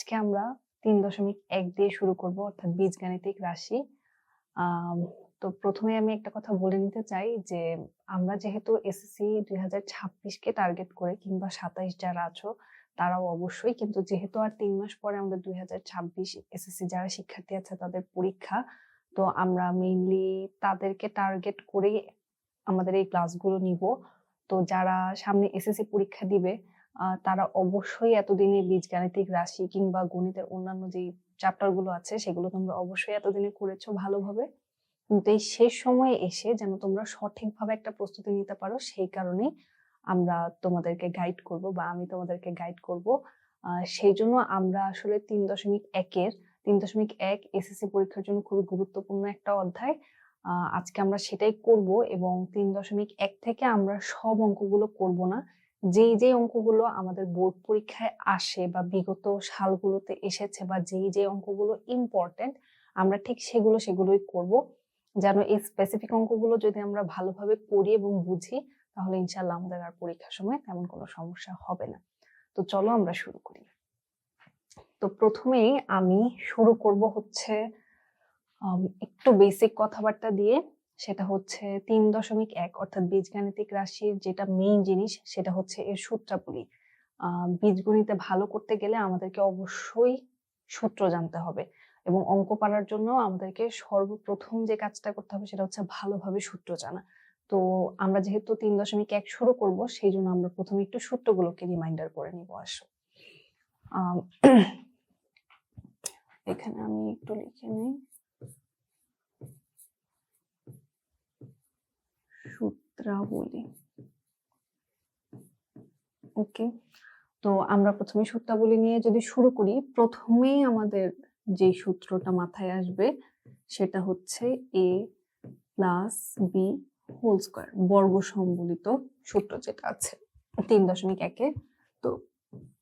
আজকে আমরা ৩.১ দিয়ে শুরু করব, অর্থাৎ বীজগাণিতিক রাশি। আম তো ১ম এ আমি একটা কথা বলে নিতে চাই যে, আমরা যেহেতু এসএসসি ২০২৬ কে টার্গেট করে কিংবা ২৭ যারা আছো তারাও অবশ্যই, কিন্তু যেহেতু আর ৩ মাস পরে আমাদের ২০২৬ এসএসসি যারা শিক্ষার্থী আছে তাদের পরীক্ষা, তো আমরা মেইনলি তাদেরকে টার্গেট করেই আমাদের এই ক্লাসগুলো নিব। তো যারা সামনে এসএসসি পরীক্ষা দিবে তারা অবশ্যই এতদিনে বীজগাণিতিক রাশি কিংবা গণিতের অন্যান্য যেই চ্যাপ্টার গুলো আছে সেগুলো তোমরা অবশ্যই এতদিনে করেছো ভালোভাবে। কিন্তু এই শেষ সময়ে এসে যেন তোমরা সঠিকভাবে একটা প্রস্তুতি নিতে পারো, সেই কারণেই আমরা তোমাদেরকে গাইড করব বা আমি তোমাদেরকে গাইড করব। সেইজন্য আমরা আসলে ৩.১ এসএসসি পরীক্ষার জন্য খুবই গুরুত্বপূর্ণ একটা অধ্যায়। আজকে আমরা সেটাই করব এবং ৩.১ থেকে আমরা সব অঙ্কগুলো করব না। যেই অঙ্কগুলো আমাদের বোর্ড পরীক্ষায় আসে বা বিগত সালগুলোতে এসেছে বা যেই অঙ্কগুলো ইম্পর্টেন্ট, আমরা ঠিক সেগুলোই করব। যেন এই স্পেসিফিক অঙ্কগুলো যদি আমরা ভালোভাবে করি এবং বুঝি, তাহলে ইনশাআল্লাহ আমাদের আর পরীক্ষার সময় তেমন কোনো সমস্যা হবে না। তো চলো আমরা শুরু করি। তো প্রথমেই আমি শুরু করব হচ্ছে একটু বেসিক কথাবার্তা দিয়ে। সেটা হচ্ছে ৩.১ অর্থাৎ বীজগাণিতিক রাশির যেটা মেইন জিনিস সেটা হচ্ছে এর সূত্রাবলী। বীজগণিতে ভালো করতে গেলে আমাদেরকে অবশ্যই সূত্র জানতে হবে এবং অঙ্ক পারার জন্য আমাদেরকে সর্বপ্রথম যে কাজটা করতে হবে সেটা হচ্ছে ভালোভাবে সূত্র জানা। তো আমরা যেহেতু ৩.১ শুরু করব, সেই জন্য আমরা প্রথমে একটু সূত্রগুলোকে রিমাইন্ডার করে নিব। আসো এখানে আমি একটু লিখে নিই সূত্রাবলী। ওকে, তো আমরা প্রথমে সূত্রাবলী নিয়ে যদি শুরু করি, প্রথমেই আমাদের যে সূত্রটা মাথায় আসবে সেটা হচ্ছে a plus B whole square, বর্গ সম্বলিত সূত্র যেটা আছে ৩.১-এ। তো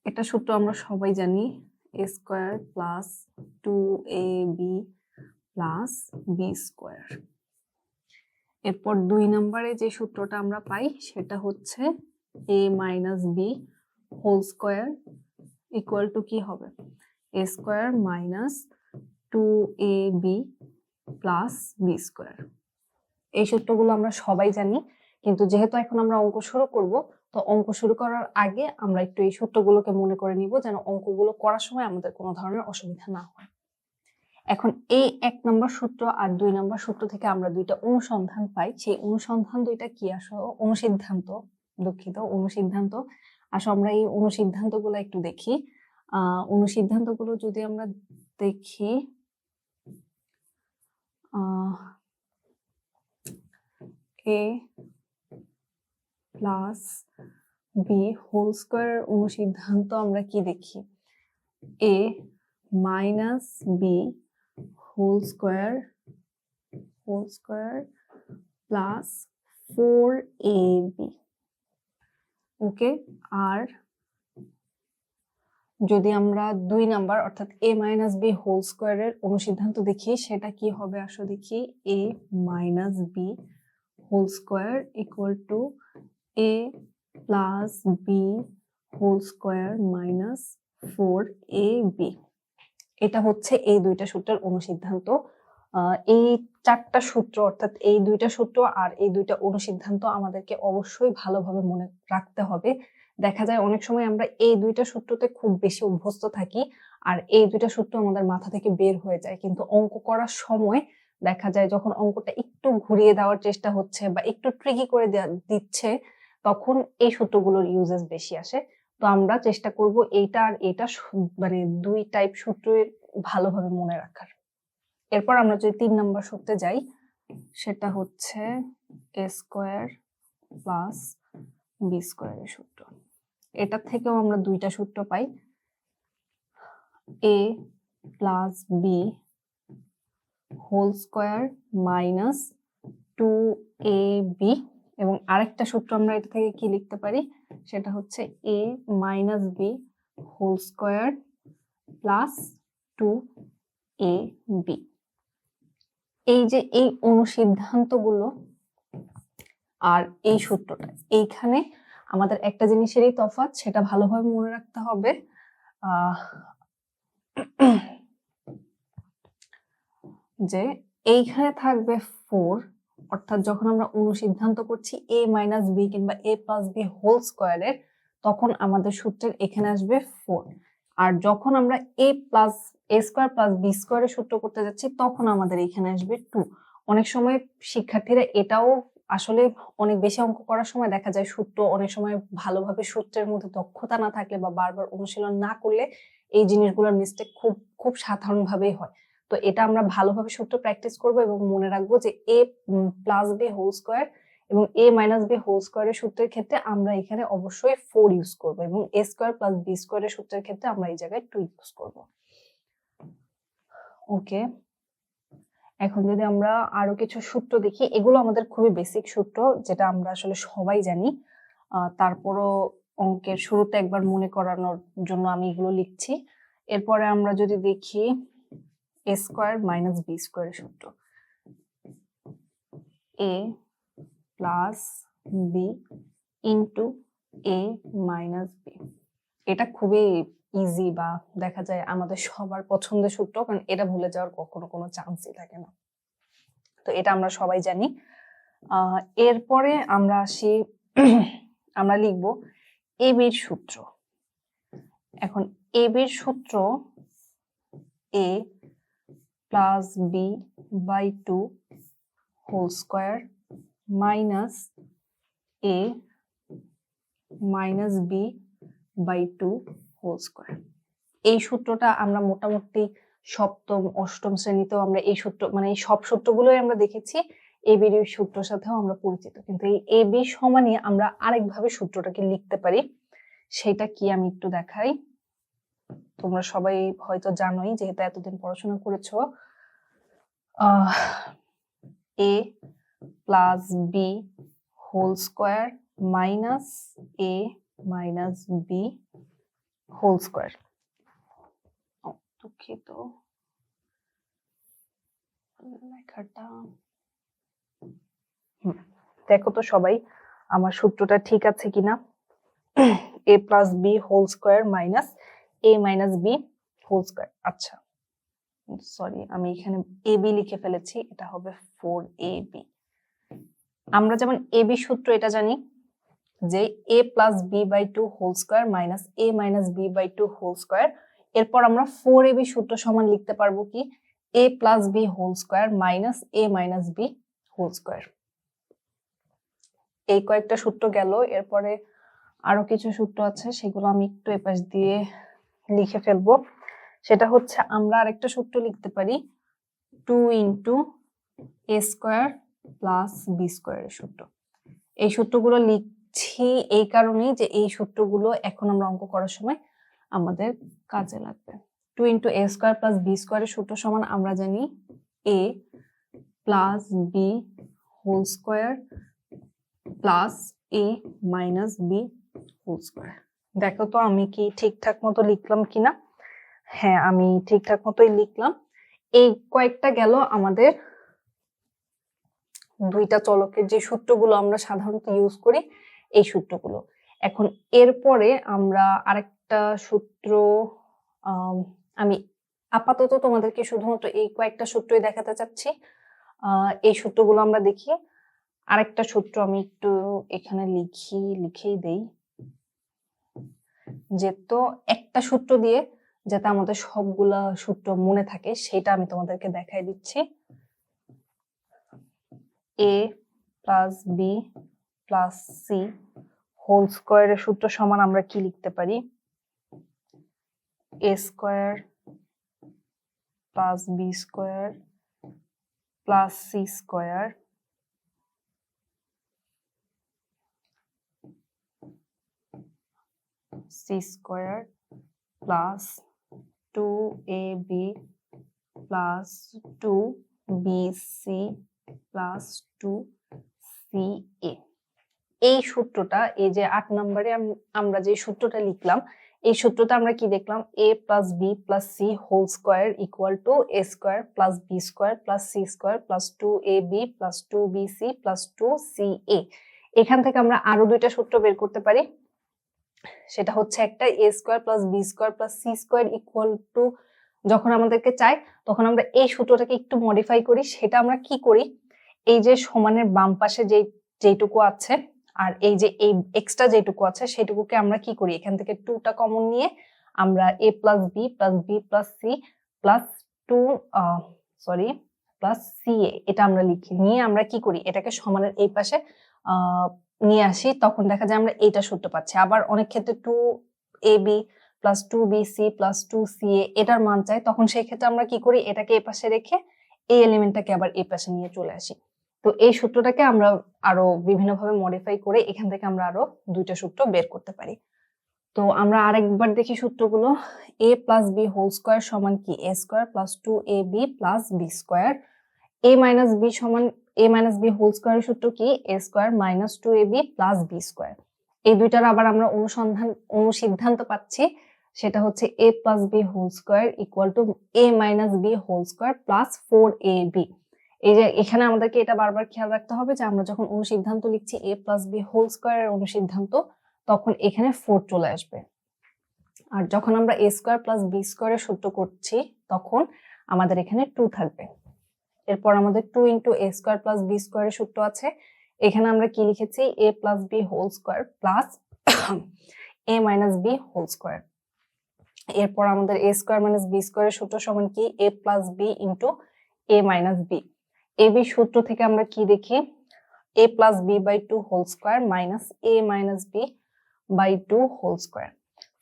এটা সূত্র আমরা সবাই জানি, a square plus 2ab plus B square. এরপর ২ নম্বরে যে সূত্রটা আমরা পাই সেটা হচ্ছে a minus B whole square equal to কি হবে, a square minus 2ab plus B square. এই সূত্রগুলো আমরা সবাই জানি, কিন্তু যেহেতু এখন আমরা অঙ্ক শুরু করব, তো অঙ্ক শুরু করার আগে আমরা একটু এই সূত্রগুলোকে মনে করে নিব যেন অঙ্কগুলো করার সময় আমাদের কোনো ধরনের অসুবিধা না হয়। এখন এই ১ নম্বর সূত্র আর ২ নম্বর সূত্র থেকে আমরা দুইটা অনুসন্ধান পাই। সেই অনুসন্ধান দুইটা কি আসলে অনুসিদ্ধান্ত, দুঃখিত, অনুসিদ্ধান্ত। আসলে আমরা এই অনুসিদ্ধান্তগুলো একটু দেখি। অনুসিদ্ধান্তগুলো যদি আমরা দেখি, a plus B whole square অনুসিদ্ধান্ত আমরা কি দেখি, a minus B whole square plus 4ab। Okay, আর যদি আমরা ২ নাম্বার অর্থাৎ a মাইনাস বি হোল স্কয়ারের অনুসিদ্ধান্ত দেখি, সেটা কি হবে আসো দেখি, a minus B whole square equal to a plus B whole square minus 4ab। এটা হচ্ছে এই দুইটা সূত্রের অনুসিদ্ধান্ত। এই ৪টা সূত্র অর্থাৎ এই দুইটা সূত্র আর এই দুইটা অনুসিদ্ধান্ত আমাদেরকে অবশ্যই ভালোভাবে মনে রাখতে হবে। দেখা যায় অনেক সময় আমরা এই দুইটা সূত্রতে খুব বেশি অভ্যস্ত থাকি আর এই দুইটা সূত্র আমাদের মাথা থেকে বের হয়ে যায়, কিন্তু অঙ্ক করার সময় দেখা যায় যখন অঙ্কটা একটু ঘুরিয়ে দেওয়ার চেষ্টা হচ্ছে বা একটু ট্রিকি করে দিচ্ছে, তখন এই সূত্রগুলোর ইউজেস বেশি আসে। তো আমরা চেষ্টা করব এইটা আর এটা মানে ২ টাইপ সূত্রের ভালোভাবে মনে রাখার। এরপর আমরা যদি ৩ নম্বর সূত্রে যাই, সেটা হচ্ছে a স্কয়ার প্লাস বি স্কয়ারের সূত্র। এটা থেকেও আমরা দুইটা সূত্র পাই, a plus B whole square minus 2ab, এবং আরেকটা সূত্র আমরা এটা থেকে কি লিখতে পারি, সেটা হচ্ছে a minus B whole square plus 2ab। এই যে এই অনুসিদ্ধান্তগুলো আর এই সূত্রটা, এইখানে আমাদের একটা জিনিসেরই তফাৎ, সেটা ভালোভাবে মনে রাখতে হবে। যে এইখানে থাকবে 4, অর্থাৎ যখন আমরা অনুসিদ্ধান্ত করছি a মাইনাস b কিংবা a প্লাস b হোল স্কয়ারের, তখন আমাদের সূত্রের এখানে আসবে 4। আর যখন আমরা a স্কয়ার প্লাস b স্কয়ারের সূত্র করতে যাচ্ছি তখন আমাদের এখানে আসবে 2। অনেক সময় শিক্ষার্থীরা এটাও আসলে অনেক বেশি অঙ্ক করার সময় দেখা যায় সূত্র অনেক সময় ভালোভাবে সূত্রের মধ্যে দক্ষতা না থাকলে বা বারবার অনুশীলন না করলে এই জিনিসগুলোর মিস্টেক খুব খুব সাধারণভাবেই হয়। তো এটা আমরা ভালোভাবে সূত্র প্র্যাকটিস করব এবং মনে রাখবো যে a plus b whole square এবং a minus b whole square সূত্রের ক্ষেত্রে আমরা এখানে অবশ্যই 4 ইউজ করব এবং a স্কয়ার প্লাস b স্কয়ারের সূত্রের ক্ষেত্রে আমরা এই জায়গায় 2 ইউজ করব। ওকে, এখন যদি আমরা আরো কিছু সূত্র দেখি, এগুলো আমাদের খুবই বেসিক সূত্র যেটা আমরা আসলে সবাই জানি, তারপরও অঙ্কের শুরুতে একবার মনে করানোর জন্য আমি এগুলো লিখছি। এরপরে আমরা যদি দেখি a স্কয়ার মাইনাস b স্কয়ারের সূত্র, a plus b into a minus b। এটা খুবই ইজি বা দেখা যায় আমাদের সবার পছন্দের সূত্র, কারণ এটা ভুলে যাওয়ার কখনো কোনো চান্সই থাকে না। তো এটা আমরা সবাই জানি। এরপরে আমরা আসি, আমরা লিখব ab এর সূত্র। এখন ab এর সূত্র a plus b by 2 whole square minus a minus b by 2 whole square. এই সূত্রটা আমরা মোটামুটি সপ্তম অষ্টম শ্রেণীতেও আমরা এই সূত্র মানে এই সব সূত্রগুলোই আমরা দেখেছি, ab এর সূত্রের সাথেও আমরা পরিচিত। কিন্তু এই ab সমানই আমরা আরেকভাবে সূত্রটাকে লিখতে পারি, সেটা কি আমি একটু দেখাই। তোমরা সবাই হয়তো জানোই যেহেতু এতদিন পড়াশোনা করেছো, a plus b whole square minus a minus b whole square. দুঃখিত, লেখাটা দেখো তো সবাই আমার সূত্রটা ঠিক আছে কিনা। a plus b whole square minus a minus b whole square. আচ্ছা সরি, আমি এখানে ab লিখে ফেলেছি, এটা হবে 4ab। আমরা যেমন ab সূত্র এটা জানি যে a plus b by 2 whole square minus a minus b by 2 whole square. এরপর আমরা 4ab সূত্র সমান লিখতে পারবো কি a plus b whole square minus a minus b whole square. এই কয়েকটা সূত্র গেল। এরপরে আরো কিছু সূত্র আছে, সেগুলো আমি একটু এপাশ দিয়ে লিখে ফেলবো। সেটা হচ্ছে আমরা আরেকটা সূত্র লিখতে পারি 2 into a square plus b স্কয়ারের সূত্র। এই সূত্রগুলো লিখছি এই কারণেই যে এই সূত্রগুলো এখন আমরা অঙ্ক করার সময় আমাদের কাজে লাগবে। 2 into a square plus b স্কয়ারের সূত্র সমান আমরা জানি a plus b whole square plus a minus b whole square. দেখো তো আমি কি ঠিকঠাক মতো লিখলাম কিনা। হ্যাঁ, আমি ঠিকঠাক মতোই লিখলাম। এই কয়েকটা গেল আমাদের দুইটা চলকের যে সূত্রগুলো আমরা সাধারণত ইউজ করি এই সূত্রগুলো। এখন এরপরে আমরা আরেকটা সূত্র, আমি আপাতত তোমাদেরকে শুধুমাত্র এই কয়েকটা সূত্রই দেখাতে চাচ্ছি। এই সূত্রগুলো আমরা দেখি। আরেকটা সূত্র আমি একটু এখানে লিখেই দেই, যে তো একটা সূত্র দিয়ে যাতে আমাদের সবগুলা সূত্র মনে থাকে সেটা আমি তোমাদেরকে দেখাই দিচ্ছি। a plus b plus c whole স্কয়ারের সূত্র সমান আমরা কি লিখতে পারি a square plus b square plus c square c square plus 2ab plus 2bc plus 2ca। এই সূত্রটা, এই যে 8 নম্বরে আমরা যে সূত্রটা লিখলাম, এই সূত্রটা আমরা কি দেখলাম a plus b plus c whole square equal to a square plus b square plus c square plus 2ab plus 2bc plus 2ca। এখান থেকে আমরা আরো দুইটা সূত্র বের করতে পারি। সেটা হচ্ছে একটা a square plus b square plus c square equal two যখন আমাদেরকে চাই তখন আমরা এই সূত্রটাকে একটু মডিফাই করি। সেটা আমরা কি করি, এই যে সমানের বাম পাশে যেটুকু আছে আর এই যে এই এক্সট্রা যেটুকু আছে সেটুকুকে আমরা কি করি, এখান থেকে 2টা কমন নিয়ে আমরা a plus b plus b plus c plus 2 plus c a এটা আমরা লিখি, নিয়ে আমরা কি করি, এটাকে সমানের এই পাশে নিয়ে আসি। তখন দেখা যায় আমরা এইটা সূত্র পাচ্ছি। আবার অনেক ক্ষেত্রে 2ab plus 2bc plus 2ca এটার মান চাই, তখন সেই ক্ষেত্রে আমরা কি করি, এটাকে এই পাশে রেখে এই এলিমেন্টটাকে আবার এই পাশে নিয়ে চলে আসি। তো এই সূত্রটাকে আমরা আরো বিভিন্নভাবে মডিফাই করে এখান থেকে আমরা আরো 2টা সূত্র বের করতে পারি। তো আমরা আরেকবার দেখি সূত্রগুলো। a plus B whole square সমান কি, a square plus 2ab plus B square. a minus B সমান a মাইনাস বি হোল স্কয়ারের সূত্র কি, a square minus 2ab plus B square. এই দুইটার আবার আমরা অনুসিদ্ধান্ত পাচ্ছি, সেটা হচ্ছে a plus B whole square equal to a minus B whole square plus 4ab। এই যে এখানে আমাদেরকে এটা বারবার খেয়াল রাখতে হবে যে আমরা যখন অনুসিদ্ধান্ত লিখছি a প্লাস বি হোল স্কয়ারের অনুসিদ্ধান্ত, তখন এখানে 4 চলে আসবে। আর যখন আমরা a স্কয়ার প্লাস বি স্কয়ারের সূত্র করছি তখন আমাদের এখানে 2 থাকবে। এরপর আমাদের 2 into a square plus B স্কয়ারের সূত্র আছে। এখানে আমরা কি লিখেছি, a plus B whole square plus a minus B whole square. এরপর আমাদের a স্কয়ার মাইনাস বি স্কয়ারের সূত্র সমান কি, a plus b into a minus b. ab সূত্র থেকে আমরা কি দেখি, a plus b by 2 whole square minus a minus b by 2 whole square.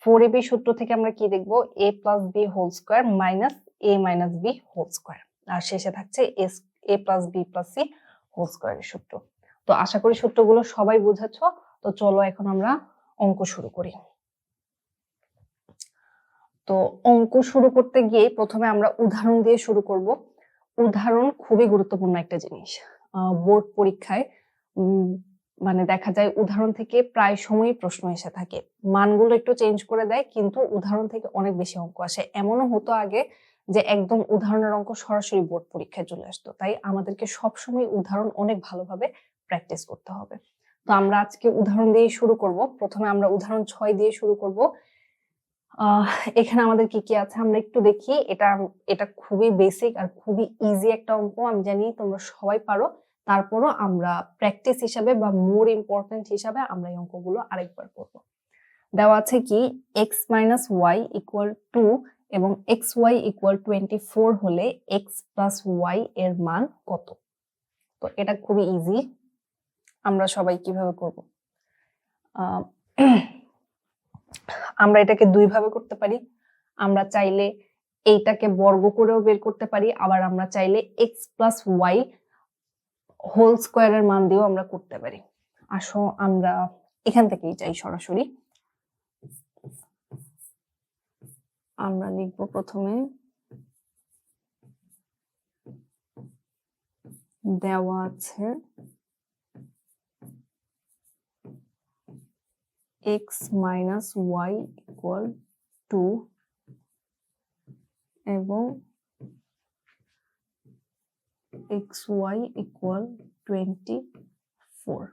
4ab সূত্র থেকে আমরা কি দেখব, a plus B whole square minus a minus B whole square. আর শেষে থাকছে a plus b plus c whole স্কয়ারের সূত্র। তো আশা করি সূত্রগুলো সবাই বুঝেছ। তো চলো এখন আমরা অঙ্ক শুরু করি। তো অঙ্ক শুরু করতে গিয়ে প্রথমে আমরা উদাহরণ দিয়ে শুরু করব। উদাহরণ খুবই গুরুত্বপূর্ণ একটা জিনিস। বোর্ড পরীক্ষায় মানে দেখা যায় উদাহরণ থেকে প্রায় সময়ই প্রশ্ন এসে থাকে। মানগুলো একটু চেঞ্জ করে দেয় কিন্তু উদাহরণ থেকে অনেক বেশি অঙ্ক আসে। এমনও হতো আগে যে একদম উদাহরণের অঙ্ক সরাসরি বোর্ড পরীক্ষায় চলে আসতো। তাই আমাদেরকে সবসময় উদাহরণ অনেক ভালোভাবে প্র্যাকটিস করতে হবে। তো আমরা আজকে উদাহরণ দিয়ে শুরু করব। প্রথমে আমরা উদাহরণ 6 দিয়ে শুরু করব। এখানে আমাদের কি কি আছে আমরা একটু দেখি। এটা খুবই বেসিক আর খুবই ইজি একটা অঙ্ক। আমি জানি তোমরা সবাই পারো, তারপরও আমরা প্র্যাকটিস হিসাবে বা মোর ইম্পর্টেন্ট হিসাবে আমরা এই অঙ্কগুলো আরেকবার করব। দেওয়া আছে কি, x মাইনাস ওয়াই ইকুয়াল 2 এবং xy ইকুয়াল 24 হলে x প্লাস ওয়াই এর মান কত। তো এটা খুবই ইজি, আমরা সবাই কিভাবে করব। আমরা এটাকে দুই ভাবে করতে পারি। আমরা চাইলে এইটাকে বর্গ করেও বের করতে পারি, আবার আমরা চাইলে x প্লাস ওয়াই হোল স্কয়ারের মান দিয়েও আমরা করতে পারি। আসো আমরা এখান থেকেই যাই সরাসরি। আমরা লিখব প্রথমে, দেওয়া আছে x মাইনাস ওয়াই ইকুয়াল 2 এবং xy ইকুয়াল 24।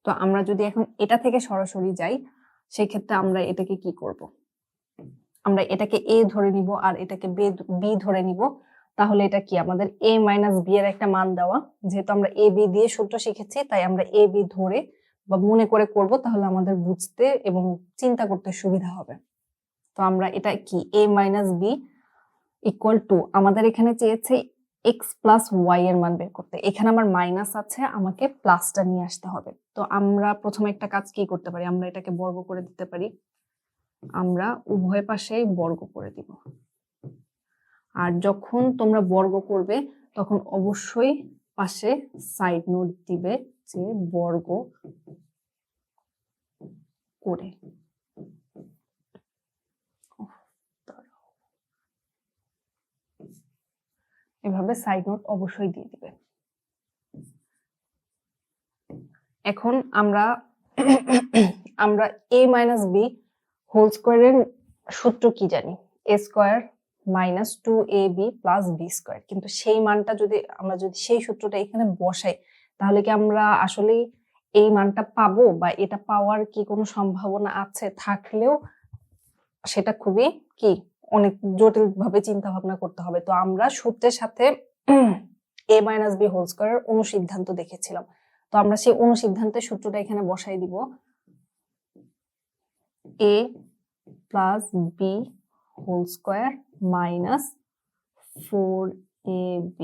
তো আমরা যদি এখন এটা থেকে সরাসরি যাই সেই ক্ষেত্রে আমরা এটাকে কি করব, আমরা এটাকে a ধরে নিব আর এটাকে b ধরে নিব। তাহলে এটা কি, আমাদের a মাইনাস b এর একটা মান দেওয়া, যেহেতু আমরা a b দিয়ে সূত্র শিখেছি তাই আমরা a b ধরে বা মনে করে করব, তাহলে আমাদের বুঝতে এবং চিন্তা করতে সুবিধা হবে। তো আমরা এটা কি, a minus b equal to, আমাদের এখানে চেয়েছে x প্লাস ওয়াই এর মান বের করতে। এখানে আমার মাইনাস আছে, আমাকে প্লাসটা নিয়ে আসতে হবে। তো আমরা প্রথমে একটা কাজ কি করতে পারি, আমরা এটাকে বর্গ করে দিতে পারি। আমরা উভয় পাশেই বর্গ করে দিব। আর যখন তোমরা বর্গ করবে তখন অবশ্যই পাশে সাইড নোট দিবে যে বর্গ করে। এভাবে সাইড নোট অবশ্যই দিয়ে দিবে। এখন আমরা a মাইনাস b হোল স্কয়ারের সূত্র কি জানি, a square minus 2ab plus b square. কিন্তু সেই মানটা যদি আমরা সেই সূত্রটা এখানে বসাই তাহলে কি আমরা আসলে এই মানটা পাবো, বা এটা পাওয়ার কি কোনো সম্ভাবনা আছে, থাকলেও সেটা খুবই কি অনেক জটিল ভাবে চিন্তা ভাবনা করতে হবে। তো আমরা সূত্রের সাথে a মাইনাস বি হোল স্কয়ারের অনুসিদ্ধান্ত দেখেছিলাম। তো আমরা সেই অনুসিদ্ধান্তের সূত্রটা এখানে বসাই দিব। a plus B whole square minus 4ab,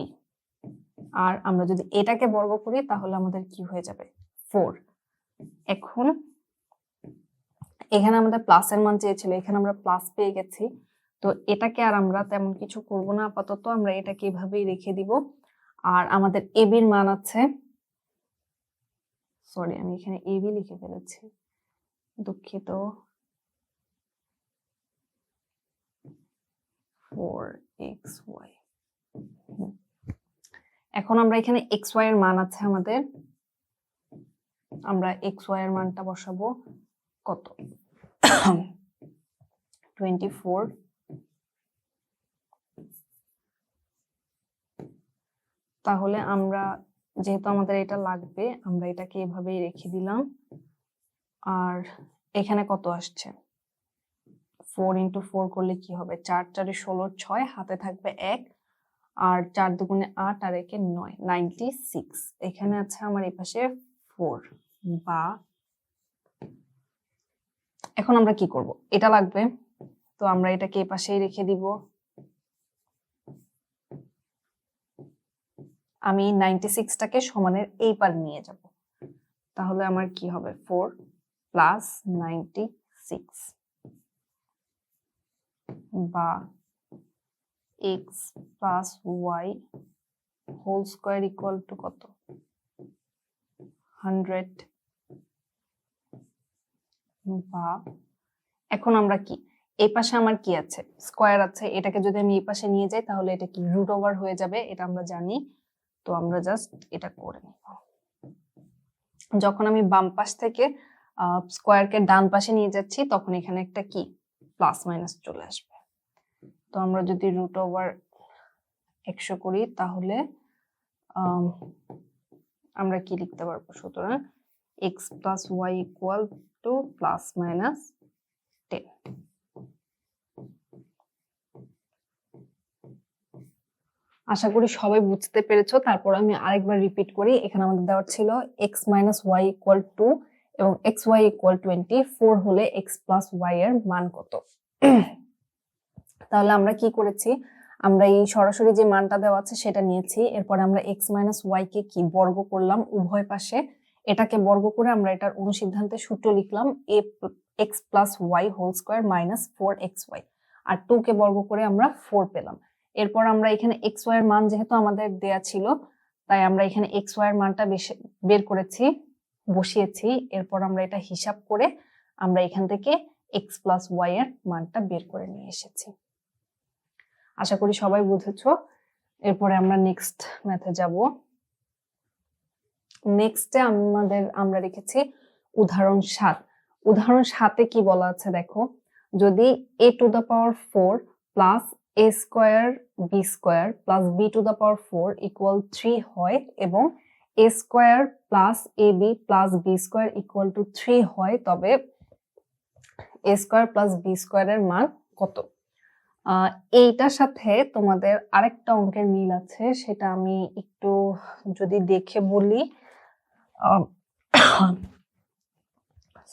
আর আমরা যদি এটাকে বর্গ করি তাহলে আমাদের কি হয়ে যাবে 4। এখন এখানে আমাদের প্লাসের মান চেয়েছিল, এখানে আমরা প্লাস পেয়ে গেছি। তো এটাকে আর আমরা তেমন কিছু করব না, আপাতত আমরা এটাকে এভাবেই রেখে দিব। আর আমাদের ab এর মান আছে, সরি আমি এখানে ab লিখে ফেলেছি, দুঃখিত, 4xy। এখন আমরা এখানে xy এর মান আছে আমাদের, আমরা xy এর মানটা বসাবো কত 24। তাহলে আমরা যেহেতু আমাদের এটা লাগবে আমরা এটাকে এভাবেই রেখে দিলাম। আর এখানে কত আসছে 4 × 4 করলে কি হবে 4 × 4 = 16, 6 হাতে থাকবে 1, আর 4 দুগুণে 8 আর 1 এ 9, 96। এখানে আছে আমার এই পাশে 4 বা এখন আমরা কি করব, এটা লাগবে, তো আমরা এটাকে এই পাশেই রেখে দিব। আমি 96টাকে সমানের এই পার নিয়ে যাব, তাহলে আমার কি হবে 4 প্লাস 96 বা x plus y whole square equal to কত 100। বা এখন আমরা কি এই পাশে আমার কি আছে স্কয়ার আছে, এটাকে যদি আমি এই পাশে নিয়ে যাই তাহলে এটা কি রুট ওভার হয়ে যাবে, এটা আমরা জানি। তো আমরা জাস্ট এটা করে নিব। যখন আমি বাম পাশ থেকে স্কয়ারকে ডান পাশে নিয়ে যাচ্ছি তখন এখানে একটা কি প্লাস মাইনাস চলে আসবে। তো আমরা যদি রুট ওভার 100 করি তাহলে আমরা কি লিখতে পারবো, সুতরাং x plus y equal to plus minus 10। আশা করি সবাই বুঝতে পেরেছো। তারপর আমি আরেকবার রিপিট করি, এখানে আমাদের দেওয়া ছিল x minus y equal to এবং xy ইকুয়াল 24 হলে x প্লাস y এর মান কত। তাহলে আমরা কি করেছি, আমরা এই সরাসরি যে মানটা দেওয়া আছে সেটা নিয়েছি, এরপরে আমরা x মাইনাস y কে কি বর্গ করলাম উভয় পাশে, এটাকে বর্গ করে আমরা এটার অনুসিদ্ধান্তের সূত্র লিখলাম x plus y whole square minus 4xy, আর 2 কে বর্গ করে আমরা 4 পেলাম। এরপর আমরা এখানে xy এর মান যেহেতু আমাদের দেয়া ছিল তাই আমরা এখানে xy এর মানটা বের করেছি, বসিয়েছি। এরপর আমরা এটা হিসাব করে আমরা এখান থেকে x প্লাস y এর মানটা বের করে নিয়ে এসেছি। আশা করি সবাই বুঝেছো। এরপরে আমরা নেক্সট ম্যাথে যাব। নেক্সটে আমরা রেখেছি উদাহরণ 7। উদাহরণ 7-এ কি বলা আছে দেখো, যদি a two the power 4 plus a square b square plus b to the power 4 equal 3 হয় এবং a square plus ab plus b square equal to 3 হয়, তবে a স্কয়ার প্লাস b স্কয়ারের মান কত। এইটার সাথে তোমাদের আরেকটা অঙ্কের মিল আছে, সেটা আমি একটু যদি দেখে বলি,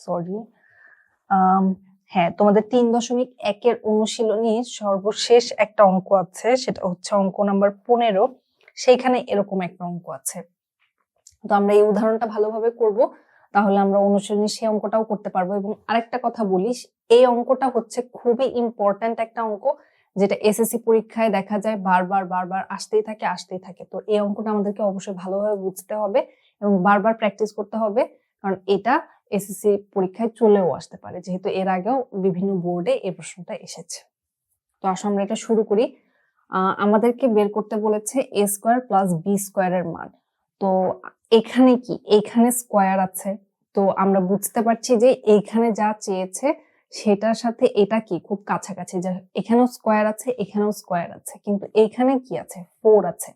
সরি, হ্যাঁ তোমাদের 3.1 এর অনুশীলনী সর্বশেষ একটা অঙ্ক আছে, সেটা হচ্ছে অঙ্ক নাম্বার 15। সেইখানে এরকম একটা অঙ্ক আছে। তো আমরা এই উদাহরণটা ভালোভাবে করব, তাহলে আমরা অনুশীলনী সেই অঙ্কটাও করতে পারবো। এবং আরেকটা কথা বলিস, এই অঙ্কটা হচ্ছে খুবই ইম্পর্ট্যান্ট একটা অঙ্ক, যেটা এসএসসি পরীক্ষায় দেখা যায় বারবার আসতেই থাকে। তো এই অঙ্কটা আমাদেরকে অবশ্যই ভালোভাবে বুঝতে হবে এবং বারবার প্র্যাকটিস করতে হবে, কারণ এটা এসএসসি পরীক্ষায় চলেও আসতে পারে, যেহেতু এর আগেও বিভিন্ন বোর্ডে এই প্রশ্নটা এসেছে। তো আসলে আমরা এটা শুরু করি। আমাদেরকে বের করতে বলেছে a স্কয়ার প্লাস b স্কয়ারের মান। তো এখানে কি, এইখানে স্কয়ার আছে, তো আমরা বুঝতে পারছি যে এইখানে যা চেয়েছে সেটার সাথে এটা কি খুব কাছাকাছি, যে এখানেও স্কয়ার আছে এখানেও স্কয়ার আছে, কিন্তু এইখানে কি আছে 4 আছে।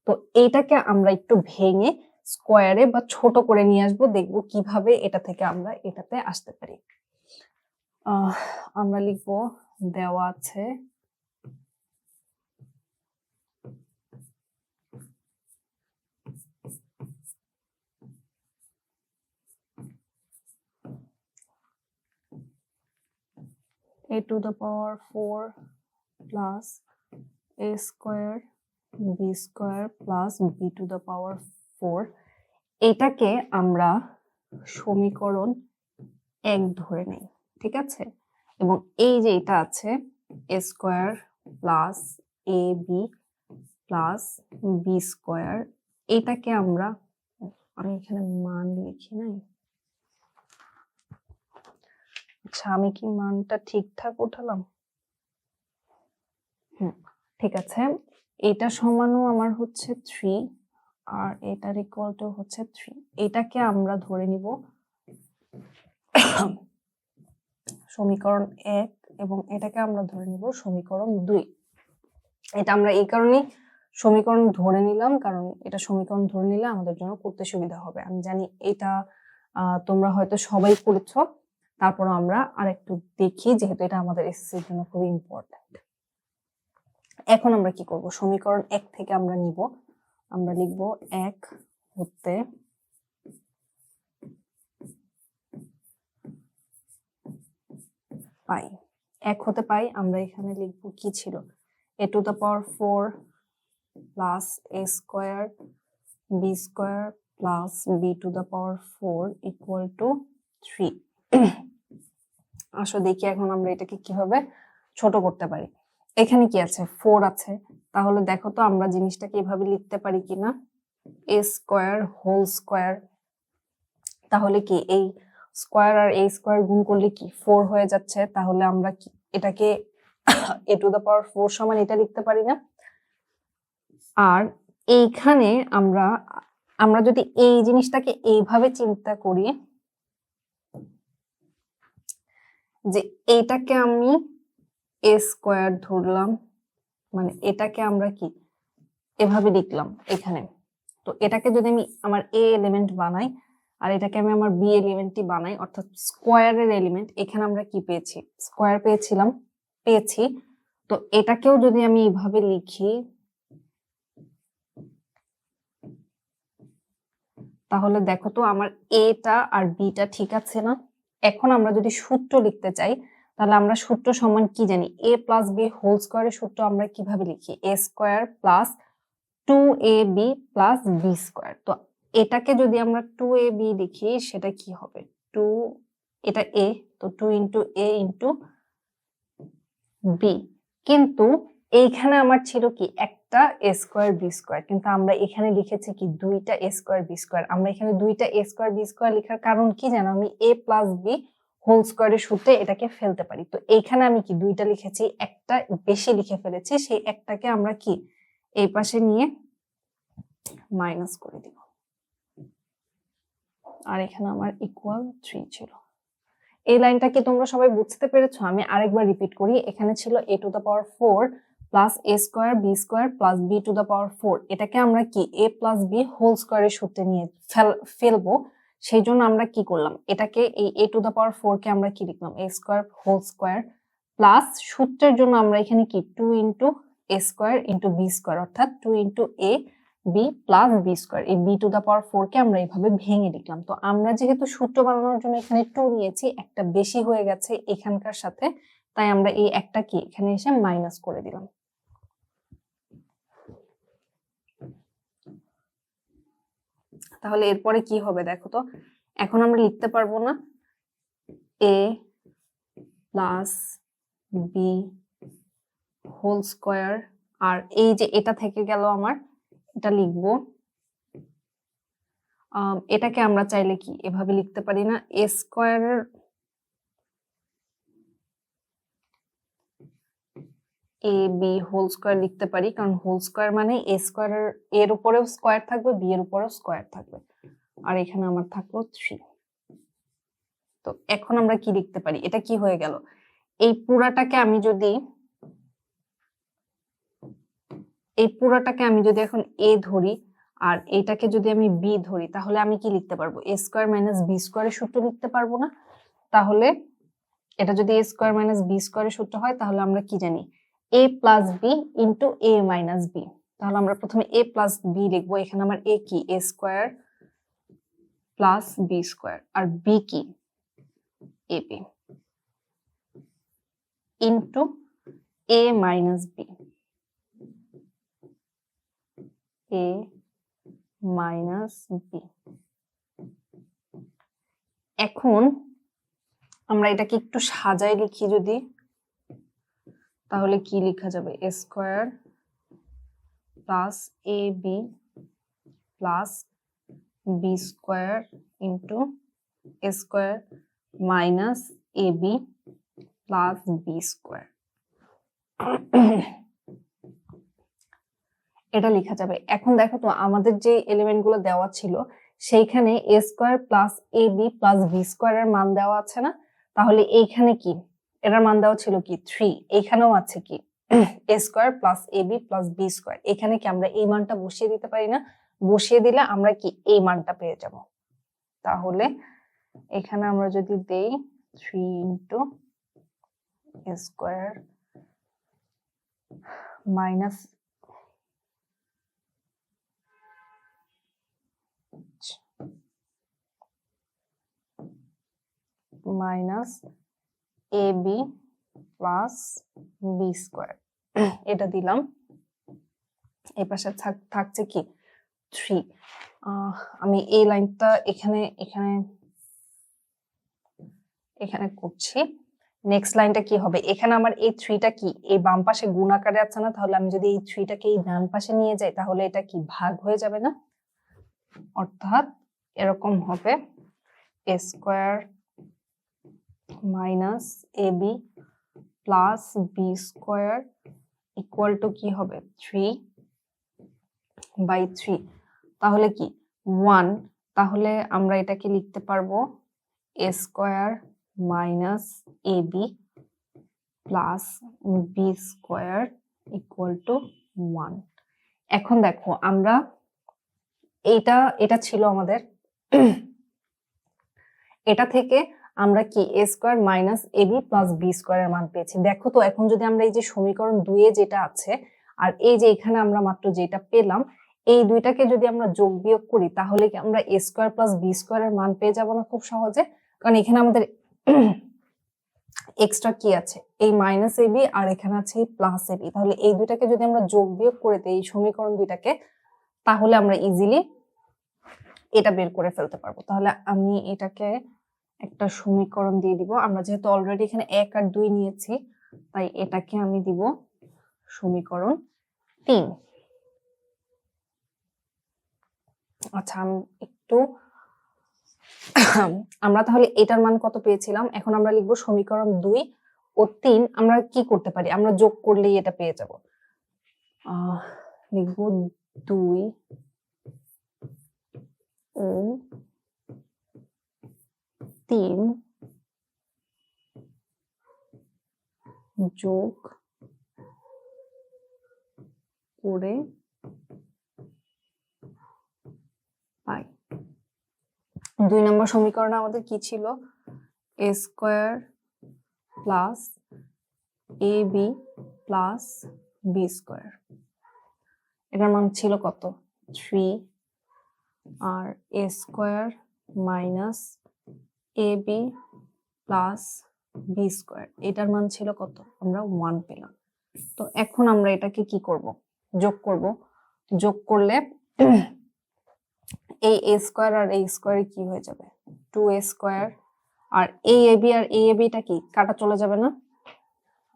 তো এইটাকে আমরা একটু ভেঙে স্কয়ারে বা ছোট করে নিয়ে আসবো, দেখবো কিভাবে এটা থেকে আমরা এটাতে আসতে পারি। আমরা লিখবো, দেওয়া আছে a to the power 4 plus a square b square plus b to the power 4, এটাকে আমরা সমীকরণ 1 ধরে নেই, ঠিক আছে? এবং এই যে এটা আছে a square plus a b plus b square, এটাকে আমি এখানে মান লিখি নাই। আচ্ছা, আমি কি মানটা ঠিকঠাক উঠালাম? ঠিক আছে। এটা সমানও আমার হচ্ছে 3 আর এটার ইকুয়াল টু হচ্ছে 3। এটাকে আমরা ধরে নিব সমীকরণ 1 এবং এটাকে আমরা ধরে নিব সমীকরণ 2। এটা আমরা এই কারণেই সমীকরণ ধরে নিলাম, কারণ এটা সমীকরণ ধরে নিলে আমাদের জন্য করতে সুবিধা হবে। আমি জানি এটা তোমরা হয়তো সবাই করেছো, তারপর আমরা আরেকটু দেখি, যেহেতু এটা আমাদের এসএসসির জন্য খুবই ইম্পর্টেন্ট। এখন আমরা কি করব, সমীকরণ 1 থেকে আমরা নিব, আমরা লিখব 1 হতে পাই। 1 হতে পাই আমরা এখানে লিখব কি ছিল, a to the power 4 plus a square b square plus b to the power 4 equal to 3। আসো দেখি এখন আমরা এটাকে কিভাবে ছোট করতে পারি। এখানে কি আছে, 4 আছে, তাহলে দেখো তো আমরা জিনিসটাকে এভাবে লিখতে পারি কিনা, a স্কয়ার হোল স্কয়ার। তাহলে কি এই স্কয়ার আর a স্কয়ার গুণ করলে কি 4 হয়ে যাচ্ছে, তাহলে আমরা কি এটাকে a to the power 4 সমান এটা লিখতে পারি না? আর এইখানে আমরা যদি এই জিনিসটাকে এইভাবে চিন্তা করি যে এইটাকে আমি a স্কয়ার ধরলাম, মানে এটাকে আমরা কি এভাবে লিখলাম এখানে, তো এটাকে যদি আমি আমার a এলিমেন্ট বানাই আর এটাকে আমি আমার b এলিমেন্টই বানাই, অর্থাৎ স্কয়ারের এলিমেন্ট, এখানে আমরা কি পেয়েছি, স্কয়ার পেয়েছি। তো এটাকেও যদি আমি এইভাবে লিখি তাহলে দেখো তো আমার এটা আর বিটা ঠিক আছে না? এখন আমরা যদি সূত্র লিখতে চাই তাহলে আমরা সূত্র সমান কি জানি, a প্লাস বি হোল স্কয়ারের সূত্র আমরা কিভাবে লিখি, a square plus 2ab plus b square. তো এটাকে যদি আমরা 2ab লিখি সেটা কি হবে, 2 এটা a, তো 2 ইন্টু a ইন্টু b। কিন্তু এইখানে আমার ছিল কি একটা a স্কয়ার b স্কয়ার, কিন্তু আমরা এখানে লিখেছি কি দুইটা a স্কয়ার b স্কয়ার। আমরা এখানে দুইটা a স্কয়ার b স্কয়ার লেখার কারণ কি জানো, আমি a প্লাস b হোল স্কয়ারের সূত্রে এটাকে ফেলতে পারি। তো এইখানে আমি কি দুইটা লিখেছি, একটা বেশি লিখে ফেলেছি, সেই একটাকে আমরা কি এই পাশে নিয়ে মাইনাস করে দিব, আর এখানে আমার ইকুয়াল 3 ছিল। এই লাইনটা কি তোমরা সবাই বুঝতে পেরেছো? আমি আরেকবার রিপিট করি, এখানে ছিল a to the power 4 plus a square b square plus b to the power 4, এটাকে আমরা কি a প্লাস b হোল স্কয়ারের সূত্রে নিয়ে ফেলবো। সেই জন্য আমরা কি করলাম, এটাকে এই a to the power 4 কে আমরা কি লিখলাম, a square whole square plus সূত্রের জন্য আমরা এখানে কি 2 into a square into b square, অর্থাৎ 2 into a b plus b square, এই b টু দা পাওয়ার 4 কে আমরা এইভাবে ভেঙে লিখলাম। তো আমরা যেহেতু সূত্র বানানোর জন্য এখানে 2 নিয়েছি, একটা বেশি হয়ে গেছে এখানকার সাথে, তাই আমরা এই একটা কি এখানে এসে মাইনাস করে দিলাম। তাহলে এরপরে কি হবে দেখো তো, এখন আমরা লিখতে পারবো না a plus b whole square, আর এই যে এটা থেকে গেল আমার, এটা লিখবো, এটাকে আমরা চাইলে কি এভাবে লিখতে পারি না, a স্কয়ারের a b হোল স্কয়ার লিখতে পারি, কারণ হোল স্কয়ার মানে a স্কয়ারের এর উপরেও স্কয়ার থাকবে, b এর উপরেও স্কয়ার থাকবে, আর এখানে আমার থাকলো 3। তো এখন আমরা কি লিখতে পারি, এটা কি হয়ে গেল, এই পুরাটাকে আমি যদি এখন a ধরি আর এটাকে যদি আমি b ধরি, তাহলে আমি কি লিখতে পারবো, a স্কয়ার মাইনাস b স্কয়ারের সূত্র লিখতে পারবো না? তাহলে এটা যদি a স্কয়ার মাইনাস b স্কয়ারের সূত্র হয়, তাহলে আমরা কি জানি, a plus b into a minus b। তাহলে আমরা প্রথমে a প্লাস b লিখবো, এখানে আমার a কি a square plus b square, আর b কি ab। Into a minus b, a minus b. এখন আমরা এটাকে একটু সাজায় লিখি যদি, তাহলে কি লেখা যাবে? A square plus a b plus b square into a square minus a b plus b square. এটা লেখা যাবে। এখন দেখো তো আমাদের যে এলিমেন্ট গুলো দেওয়া ছিল সেইখানে এ square plus a b plus b square এর মান দেওয়া আছে না? তাহলে এইখানে কি এটার মান দেওয়া ছিল কি 3, এইখানেও আছে কি এ square plus a b plus b square. এখানে কি আমরা এই মানটা বসিয়ে দিতে পারি না? বসিয়ে দিলে আমরা কি এই মানটা পেয়ে যাব। তাহলে এখানে আমরা যদি দেই 3 into a square minus minus a b plus b square, এটা দিলাম। এই পাশে থাকছে কি 3। আমি এই লাইনটা এখানে এখানে এখানে করছি। নেক্সট লাইনটা কি হবে? এখানে আমার এই 3টা কি এই বাম পাশে গুণ আকারে আছে না? তাহলে আমি যদি এই 3টাকে এই ডান পাশে নিয়ে যাই তাহলে এটা কি ভাগ হয়ে যাবে না? অর্থাৎ এরকম হবে a square minus a b plus b square equal to কি হবে 3/3। তাহলে কি 1। তাহলে আমরা এটাকে লিখতে পারবো a square minus a b plus b square equal to 1। এখন দেখো আমরা এটা ছিল আমাদের এটা থেকে আমরা কি এ square minus a b plus B স্কোয়ারের মান পেয়েছি। দেখো তো এখন যদি আমরা এই যে সমীকরণ 2 এ যেটা আছে আর এই যে এখানে আমরা মাত্র যেটা পেলাম, এই দুইটাকে যদি আমরা যোগ বিয়োগ করি তাহলে কি আমরা এ স্কোয়ার প্লাস বি স্কোয়ারের মান পেয়ে যাব না খুব সহজে? কারণ এখানে আমাদের এক্সট্রা কি আছে? এই মাইনাস এ বি আর এখানে আছে এই প্লাস এ বি। তাহলে এই দুইটাকে যদি আমরা যোগ বিয়োগ করে দিই এই সমীকরণ দুইটাকে, তাহলে আমরা ইজিলি এটা বের করে ফেলতে পারবো। তাহলে আমি এটাকে একটা সমীকরণ দিয়ে দিব। আমরা যেহেতু অলরেডি এখানে 1 আর 2 নিয়েছি তাই এটাকে আমি দিব সমীকরণ 3। আচ্ছা আমি একটু আমরা তাহলে এটার মান কত পেয়েছিলাম? এখন আমরা লিখবো সমীকরণ 2 ও 3। আমরা কি করতে পারি? আমরা যোগ করলেই এটা পেয়ে যাব। লিখবো 2 ও 3 যোগ করে পাই। 2 নম্বর সমীকরণে আমাদের কি ছিল? A square plus a b plus b square. এটার মান ছিল কত? 3 আর এ square minus a b plus b square, এটার মান ছিল কত? আমরা 1 পেলাম। তো এখন আমরা এটাকে কি করব? যোগ করব। যোগ করলে এই এ স্কোয়ার আর এই স্কোয়ারে কি হয়ে যাবে? 2a square. আর এই এ বি আর এই এ বিটা কি কাটা চলে যাবে না?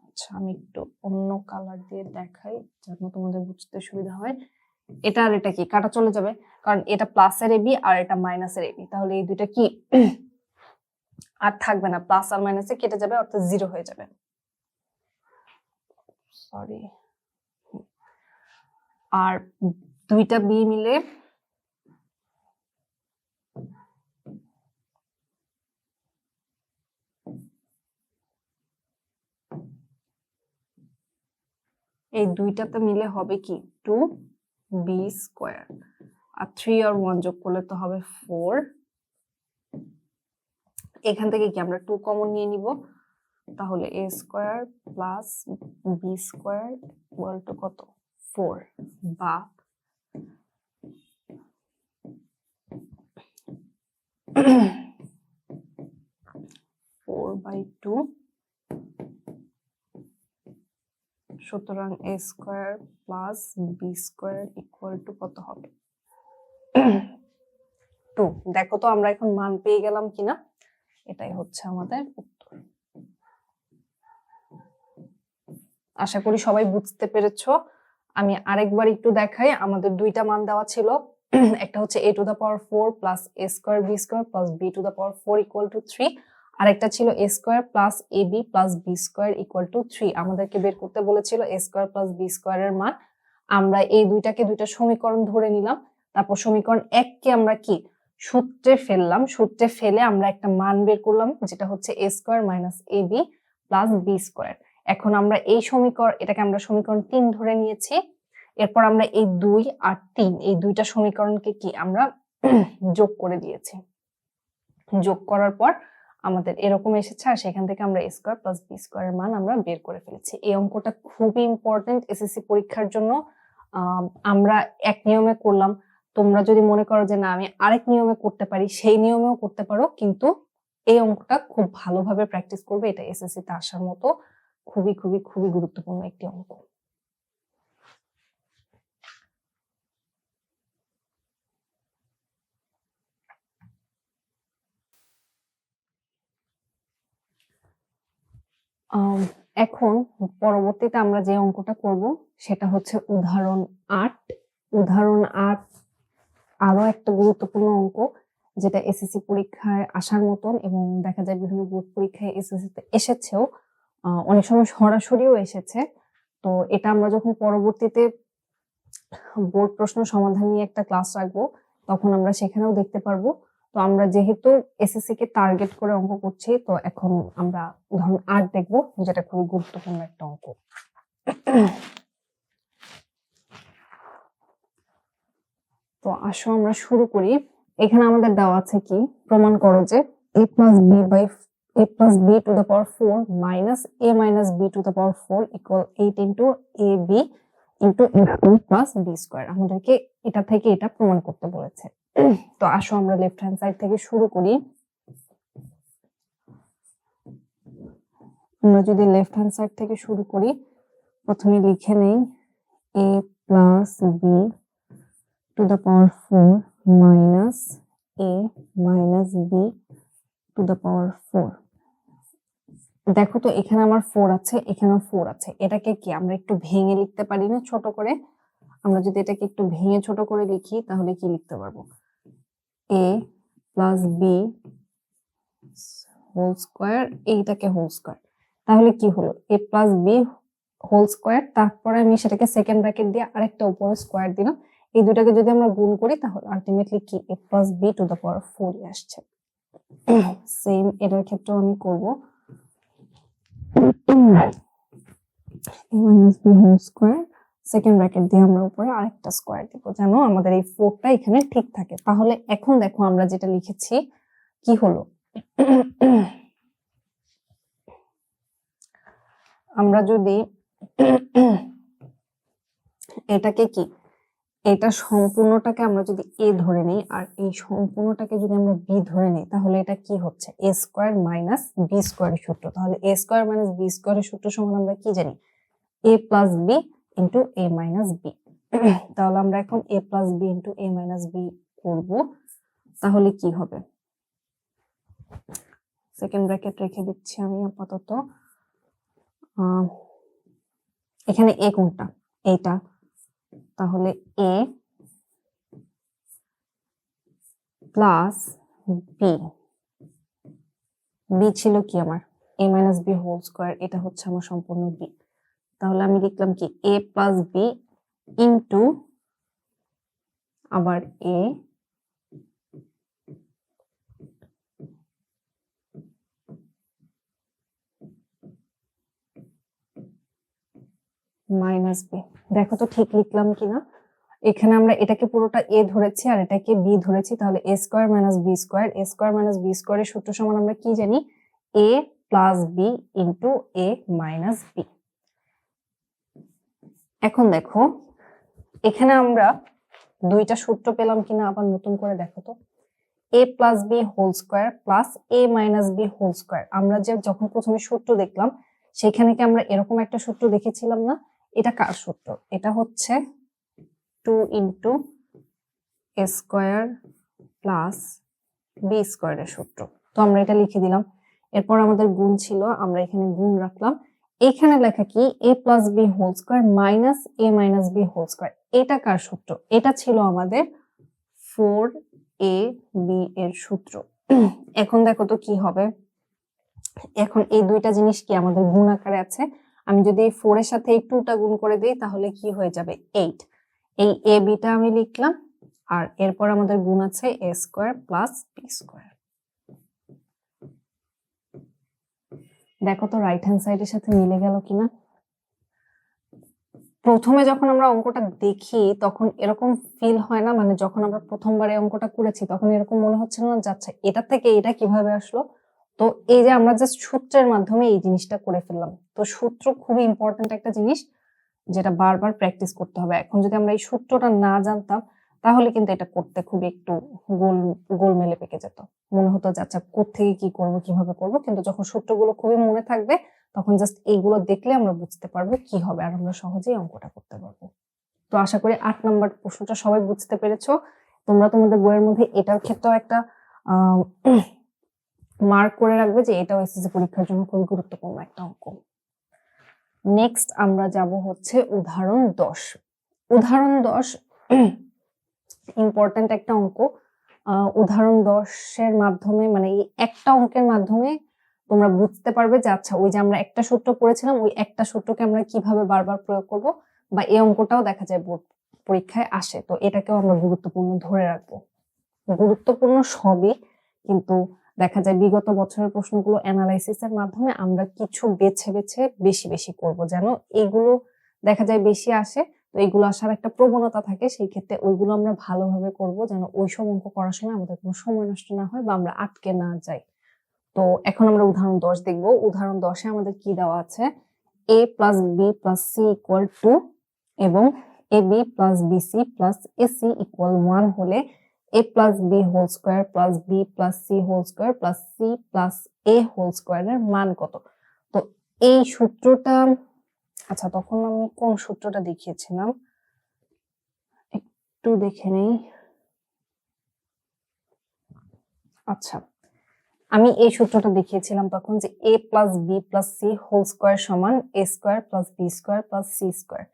আচ্ছা আমি একটু অন্য কালার দিয়ে দেখাই যেন তোমাদের বুঝতে সুবিধা হয়। এটা আর এটা কি কাটা চলে যাবে, কারণ এটা প্লাসের এবি আর এটা মাইনাসের এবি। তাহলে এই দুইটা কি আর থাকবে না, প্লাস আর মাইনাসে কেটে যাবে অর্থাৎ 0 হয়ে যাবে। সরি, আর দুইটা বি মিলে এই দুইটাতে মিলে হবে কি 2b স্কোয়ার। আর 3 আর 1 যোগ করলে তো হবে 4। এখান থেকে কি আমরা 2 কমন নিয়ে নিব। তাহলে a square plus b square equal to কত? 4 বা 4/2 সুতরাং a square plus b square equal to কত হবে? 2। দেখো তো আমরা এখন মান পেয়ে গেলাম কিনা। এটাই হচ্ছে আমাদের উত্তর। আশা করি সবাই বুঝতে পেরেছো। আমি আরেকবার একটু দেখাই। আমাদের দুইটা মান দেওয়া ছিল, একটা হচ্ছে a to the power 4 plus a square b square plus b to the power 4 equal to 3, আর একটা ছিল a square plus ab plus b square equal to 3। আমাদেরকে বের করতে বলেছিল a স্কয়ার প্লাস b স্কয়ারের মান। আমরা এই দুইটাকে দুইটা সমীকরণ ধরে নিলাম। তারপর সমীকরণ 1 কে আমরা কি সূত্রে ফেললাম, সূত্রে ফেলে আমরা একটা মান বের করলাম যেটা হচ্ছে a square minus ab plus b square. এখন আমরা এই সমীকরণ, এটাকে আমরা সমীকরণ 3 ধরে নিয়েছি। এরপর আমরা এই 2 আর 3 এই দুইটা সমীকরণকে কি আমরা যোগ করে দিয়েছি। যোগ করার পর আমাদের এরকম এসেছে, আর সেখান থেকে আমরা a স্কয়ার প্লাস b স্কয়ারের মান আমরা বের করে ফেলেছি। এই অঙ্কটা খুবই ইম্পর্টেন্ট এসএসসি পরীক্ষার জন্য। আমরা এক নিয়মে করলাম, তোমরা যদি মনে করো যে না আমি আরেক নিয়মে করতে পারি, সেই নিয়মেও করতে পারো, কিন্তু এই অঙ্কটা খুব ভালোভাবে প্র্যাকটিস করবে। এটা এসএসসি তে আসার মতো খুবই খুবই খুবই গুরুত্বপূর্ণ একটি অঙ্ক। এখন পরবর্তীতে আমরা যে অঙ্কটা করব সেটা হচ্ছে উদাহরণ 8। উদাহরণ 8 আরো একটা গুরুত্বপূর্ণ অঙ্ক, যেটা এসএসসি পরীক্ষায় আসার মতন, এবং দেখা যায় বিভিন্ন বোর্ড পরীক্ষায় এসএসসি তে এসেছেও, অনেক সময় সরাসরিও এসেছে। তো এটা আমরা যখন পরবর্তীতে বোর্ড প্রশ্ন সমাধান নিয়ে একটা ক্লাস রাখবো, তখন আমরা সেখানেও দেখতে পারবো। তো আমরা যেহেতু এসএসসি কে টার্গেট করে অঙ্ক করছি, তো এখন আমরা উদাহরণ 8 দেখবো, যেটা খুবই গুরুত্বপূর্ণ একটা অঙ্ক। তো আসো আমরা শুরু করি। এখানে আমাদের দেওয়া আছে কি, প্রমাণ করো যে a plus b to the power 4 minus a minus b to the power 4 equal 8 into ab into a square plus b square. আমাদেরকে এটা থেকে এটা প্রমাণ করতে বলেছে। তো আসো আমরা লেফট হ্যান্ড সাইড থেকে শুরু করি। আমরা যদি লেফট হ্যান্ড সাইড থেকে শুরু করি, প্রথমে লিখে নেই a plus b to the power 4 minus a minus b to the power 4। দেখো তো এখানে আমার 4 আছে, এখানেও 4 আছে। এটাকে কি আমরা একটু ভেঙে লিখতে পারি না ছোট করে? আমরা যদি এটাকে একটু ভেঙে ছোট করে লিখি তাহলে কি লিখতে পারবো? a plus b whole square, এইটাকে হোল স্কয়ার। তাহলে কি হলো? a plus b whole square, তারপরে আমি সেটাকে সেকেন্ড ব্র্যাকেট দিয়ে আরেকটা উপরে স্কয়ার দিলাম। এই দুটাকে যদি আমরা গুণ করি তাহলে আলটিমেটলি কি a plus b to the power 4 আসছে। সেম এটার ক্ষেত্রেও আমি করব, a minus b whole square, second bracket দিয়ে আমরা উপরে আরেকটা স্কয়ার দিব, যেন আমাদের এই 4টা এখানে ঠিক থাকে। তাহলে এখন দেখো আমরা যেটা লিখেছি কি হলো, আমরা যদি এটাকে কি, এটা সম্পূর্ণটাকে আমরা যদি a ধরে নিই আর এই সম্পূর্ণটাকে যদি আমরা b ধরে নিই, তাহলে এটা কি হচ্ছে? a স্কয়ার মাইনাস b স্কয়ারের সূত্র। তাহলে a স্কয়ার মাইনাস b স্কয়ারের সূত্র সমান আমরা কি জানি? a plus b into a minus b। তাহলে আমরা এখন a plus b into a minus b করব। তাহলে কি হবে? সেকেন্ড ব্র্যাকেট রেখে দিচ্ছি আমি আপাতত। এখানে a কোনটা? এইটা। তাহলে a প্লাস b ছিল কি আমার? a minus b whole square, এটা হচ্ছে আমার সম্পূর্ণ b। তাহলে আমি লিখলাম কি a প্লাস b ইন্টু আবার a মাইনাস b। দেখো তো ঠিক লিখলাম কিনা? এখানে আমরা এটাকে পুরোটা a ধরেছি আর এটাকে b ধরেছি। তাহলে a square minus b square, a square minus b স্কয়ারের সূত্র সমান আমরা কি জানি? a plus b into a minus b। এখন দেখো এখানে আমরা দুইটা সূত্র পেলাম কিনা আবার নতুন করে দেখো তো। a plus b whole square plus a minus b whole square. আমরা যে যখন প্রথমে সূত্র দেখলাম সেখানে কি আমরা এরকম একটা সূত্র দেখেছিলাম না? এটা কার সূত্র? এটা হচ্ছে 2 into a square plus B স্কোয়ারের সূত্র। তো আমরা এটা লিখে দিলাম। এরপর আমাদের গুণ ছিল, আমরা এখানে গুণ রাখলাম। এখানে লেখা কি a plus B whole square minus a minus B whole square. এটা কার সূত্র? এটা ছিল আমাদের 4ab এর সূত্র। এখন দেখো তো কি হবে। এখন এই দুইটা জিনিস কি আমাদের গুণ আকারে আছে। আমি যদি এই 4 এর সাথে এই 2টা গুণ করে দিই তাহলে কি হয়ে যাবে 8। এই এ বিটা আমি লিখলাম, আর এরপর আমাদের গুণ আছে এ স্কোয়ার প্লাস বি স্কোয়ার। দেখো তো রাইট হ্যান্ড সাইডের সাথে মিলে গেল কিনা। প্রথমে যখন আমরা অঙ্কটা দেখি তখন এরকম ফিল হয় না, মানে যখন আমরা প্রথমবারে অঙ্কটা করেছি তখন এরকম মনে হচ্ছিল না যাচ্ছে এটা থেকে এটা কিভাবে আসলো। তো এই যে আমরা জাস্ট সূত্রের মাধ্যমে এই জিনিসটা করে ফেললাম। তো সূত্র খুবই ইম্পর্টেন্ট একটা জিনিস, যেটা বারবার প্র্যাকটিস করতে হবে। এখন যদি আমরা এই সূত্রটা না জানতাম তাহলে কিন্তু এটা করতে খুবই একটু গোলমেলে পেকে যেত, মনে হতো যে আচ্ছা কোত্থেকে কি করব কিভাবে করব। কিন্তু যখন সূত্রগুলো খুবই মনে থাকবে তখন জাস্ট এইগুলো দেখলে আমরা বুঝতে পারবো কি হবে, আর আমরা সহজেই অঙ্কটা করতে পারবো। তো আশা করি 8 নম্বর প্রশ্নটা সবাই বুঝতে পেরেছো। তোমরা তোমাদের বইয়ের মধ্যে এটার ক্ষেত্রেও একটা মার্ক করে রাখবে যে এটাও এসএসসি পরীক্ষার জন্য খুবই গুরুত্বপূর্ণ একটা অঙ্ক। নেক্সট আমরা যাব হচ্ছে উদাহরণ 10। উদাহরণ 10 ইম্পর্টেন্ট একটা অঙ্ক। উদাহরণ 10 এর মাধ্যমে মানে এই একটা অঙ্কের মাধ্যমে তোমরা বুঝতে পারবে যে আচ্ছা ওই যে আমরা একটা সূত্র পড়েছিলাম ওই একটা সূত্রকে আমরা কিভাবে বারবার প্রয়োগ করব, বা এই অঙ্কটাও দেখা যায় বোর্ড পরীক্ষায় আসে। তো এটাকেও আমরা গুরুত্বপূর্ণ ধরে রাখবো। গুরুত্বপূর্ণ সবই, কিন্তু দেখা যায় বিগত বছরের প্রশ্নগুলো অ্যানালাইসিসের মাধ্যমে আমরা কিছু বেছে বেছে বেশি বেশি করব, যেন এগুলো দেখা যায় বেশি আসে। তো এগুলো আসার একটা প্রবণতা থাকে, সেই ক্ষেত্রে ওইগুলো আমরা ভালোভাবে করব যেন ওই সব অঙ্ক করার সময় আমাদের কোনো সময় নষ্ট না হয় বা আমরা আটকে না যাই। তো এখন আমরা উদাহরণ 10 দেখব। উদাহরণ 10 এ আমাদের কি দেওয়া আছে, a plus b plus c equal 2 এবং a b plus BC plus ac equal 1 হলে a plus B whole square plus b plus c whole square plus c plus a whole স্কোয়ারের মান কত? তো এই সূত্রটা, আচ্ছা তখন আমি কোন সূত্রটা দেখিয়েছিলাম একটু দেখে নেই। আচ্ছা আমি এই সূত্রটা দেখিয়েছিলাম তখন যে a plus b plus c whole square সমান a square plus b square plus c square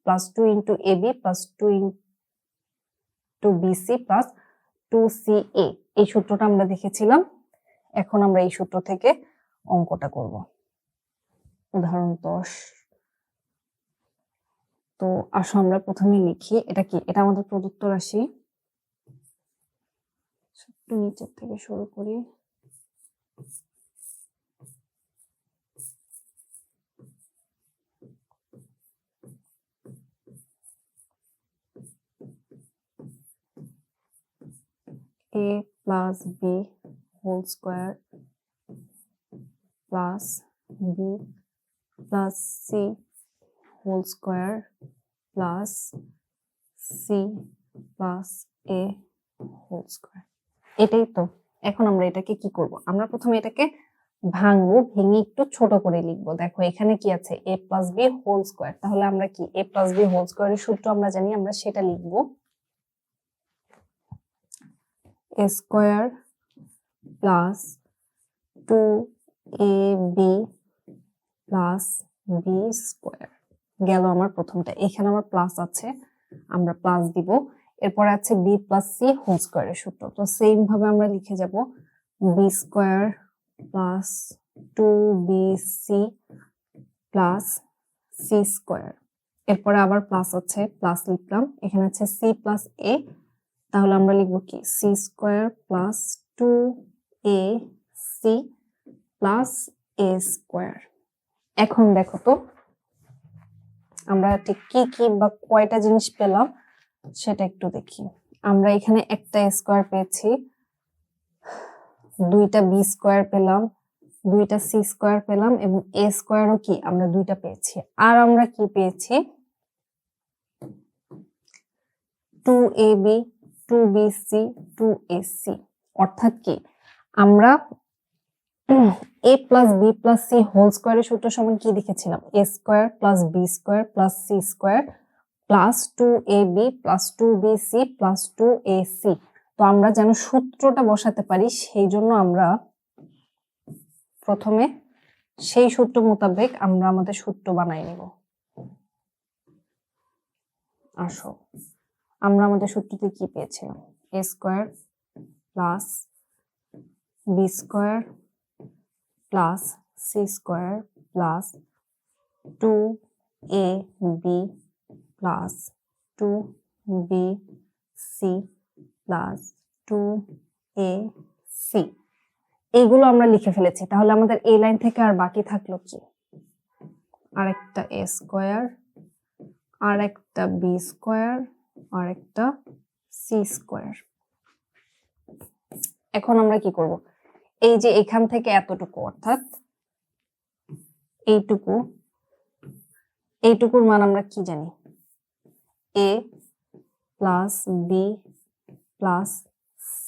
plus 2 into a b plus 2 into bc plus 2ca। এই সূত্রটা আমরা দেখেছিলাম। এখন আমরা এই সূত্র থেকে অঙ্কটা করব। উদাহরণ 10। তো আসো আমরা প্রথমে লিখি এটা কি, এটা আমাদের প্রদত্ত রাশি। একটু নিচের থেকে শুরু করি। a plus B whole square plus b plus c whole square plus c plus a whole square. এটাই তো। এখন আমরা এটাকে কি করব, আমরা প্রথমে এটাকে ভাঙবো, ভেঙে একটু ছোট করে লিখবো। দেখো এখানে কি আছে a plus B whole square, তাহলে আমরা কি a প্লাস বি হোল স্কোয়ারের সূত্র আমরা জানি, আমরা সেটা লিখবো। a square plus 2ab plus b square গেল আমার প্রথমটা। এখানে আমার প্লাস আছে, আমরা প্লাস দিব। এরপর আছে বি প্লাস সি হোল স্কোয়ারের সূত্র। তো সেম ভাবে আমরা লিখে যাব b square plus 2bc plus c square. এরপরে আবার প্লাস আছে, প্লাস লিখলাম। এখানে আছে সি প্লাস এ, তাহলে আমরা লিখবো কি c square plus 2ac plus a square. এখন দেখো তো আমরা ঠিক কি কি বা কয়টা জিনিস পেলাম সেটা একটু দেখি। আমরা এখানে একটা স্কোয়ার পেয়েছি, দুইটা বি স্কোয়ার পেলাম, দুইটা সি স্কোয়ার পেলাম এবং এ স্কোয়ারও কি আমরা দুইটা পেয়েছি। আর আমরা কি পেয়েছি 2ab 2bc 2ac, অর্থাৎ কি আমরা a plus b plus c whole স্কোয়ারের সূত্র সমান কি লিখেছিলাম? A square plus b square plus c square plus 2ab plus 2bc plus 2ac। তো আমরা যেন সূত্রটা বসাতে পারি সেই জন্য আমরা প্রথমে সেই সূত্র মোতাবেক আমরা আমাদের সূত্র বানাই নিব। আসো আমরা আমাদের সূত্রতে কি পেয়েছিলাম? A square plus b square plus c square plus 2ab plus 2bc plus 2ac। এইগুলো আমরা লিখে ফেলেছি। তাহলে আমাদের এই লাইন থেকে আর বাকি থাকলো কি? আরেকটা এ স্কোয়ার, আর একটা বি স্কোয়ার, আর একটা সি স্কোয়ার। এখন আমরা কি করব? এই যে এখান থেকে এতটুকু অর্থাৎ এইটুকুর মান আমরা কি জানি? A plus b plus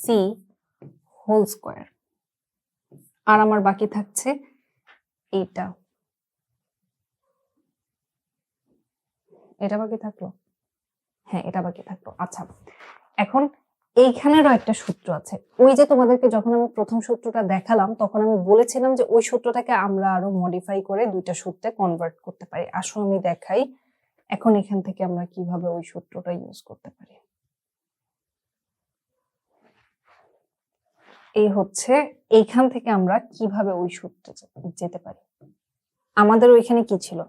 c whole square. আর আমার বাকি থাকছে এইটা, এটা বাকি থাকলো। হ্যাঁ, এটা বাকি থাকলো। আচ্ছা, এখন এইখানেরও একটা সূত্র আছে। ওই যে তোমাদেরকে যখন আমি প্রথম সূত্রটা দেখালাম তখন আমি বলেছিলাম যে ওই সূত্রটাকে আমরা আরো মডিফাই করে দুইটা সূত্রে কনভার্ট করতে পারি। আসলে আমি দেখাই এখন এখান থেকে আমরা কিভাবে ওই সূত্রটা ইউজ করতে পারি। এই হচ্ছে এইখান থেকে আমরা কিভাবে ওই সূত্রে যেতে পারি। আমাদের ওইখানে কি ছিল?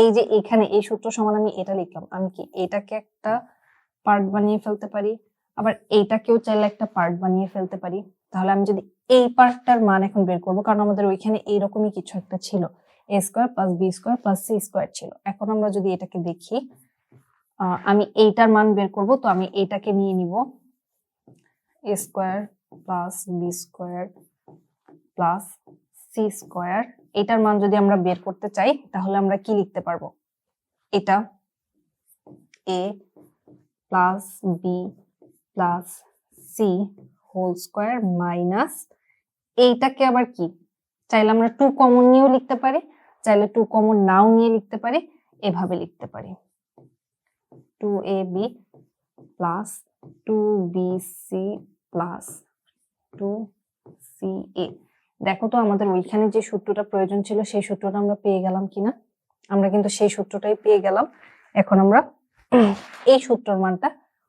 এই যে এখানে এই সূত্র সমান আমি এটা লিখলাম, আমি কি এটাকে একটা পার্ট বানিয়ে ফেলতে পারি, আবার এইটাকেও চাইলে একটা পার্ট বানিয়ে ফেলতে পারি। তাহলে আমি যদি এই পার্টটার মান এখন বের করবো, কারণ আমাদের ওইখানে এইরকমই কিছু একটা ছিল, a square plus b square plus c square ছিল। এখন আমরা যদি এটাকে দেখি, আমি এইটার মান বের করব, তো আমি এইটাকে নিয়ে নিব a square plus b square plus c square. এটার মান যদি আমরা বের করতে চাই তাহলে আমরা কি লিখতে পারবো? এটা a plus b plus c whole square minus এইটাকে আবার কি চাইলে আমরা 2 কমন নিয়েও লিখতে পারি, চাইলে 2 কমন নাও নিয়ে লিখতে পারি, এভাবে লিখতে পারি 2ab plus 2bc plus 2ca। দেখো তো আমাদের ওইখানে যে সূত্রটা প্রয়োজন ছিল সেই সূত্রটা আমরা পেয়ে গেলাম কিনা? আমরা কিন্তু সেই সূত্রটাই পেয়ে গেলাম। এখন আমরা এই সূত্রের মানটা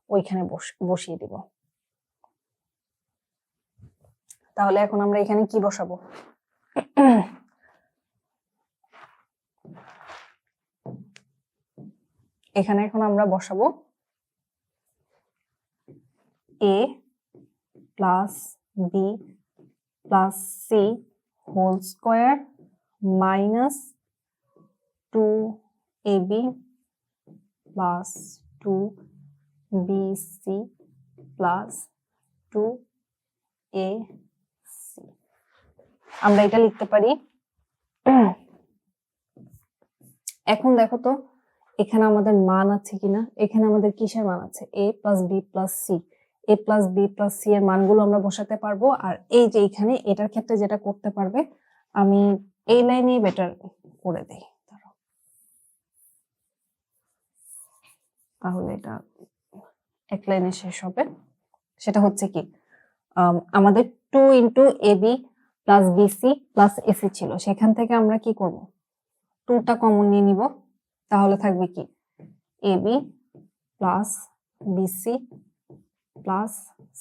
ওইখানে বসিয়ে দিব। তাহলে এখন আমরা এখানে কি বসাবো? এখানে এখন আমরা বসাবো a plus b plus c whole square minus 2ab plus 2bc plus 2ac। আমরা এটা লিখতে পারি। এখন দেখো তো এখানে আমাদের মান আছে কিনা? এখানে আমাদের কিসের মান আছে? a plus b plus c. a plus b plus c এর মানগুলো আমরা বসাতে পারবো। আর এই যে এখানে এটার ক্ষেত্রে যেটা করতে পারবে, আমি এই লাইনে বেটার করে দেই, তাহলে এটা এক লাইনে শেষ হবে। সেটা হচ্ছে কি, আমাদের 2 into a b plus BC plus a c ছিল, সেখান থেকে আমরা কি করব? 2টা কমন নিয়ে নিব, তাহলে থাকবে কি a b plus BC plus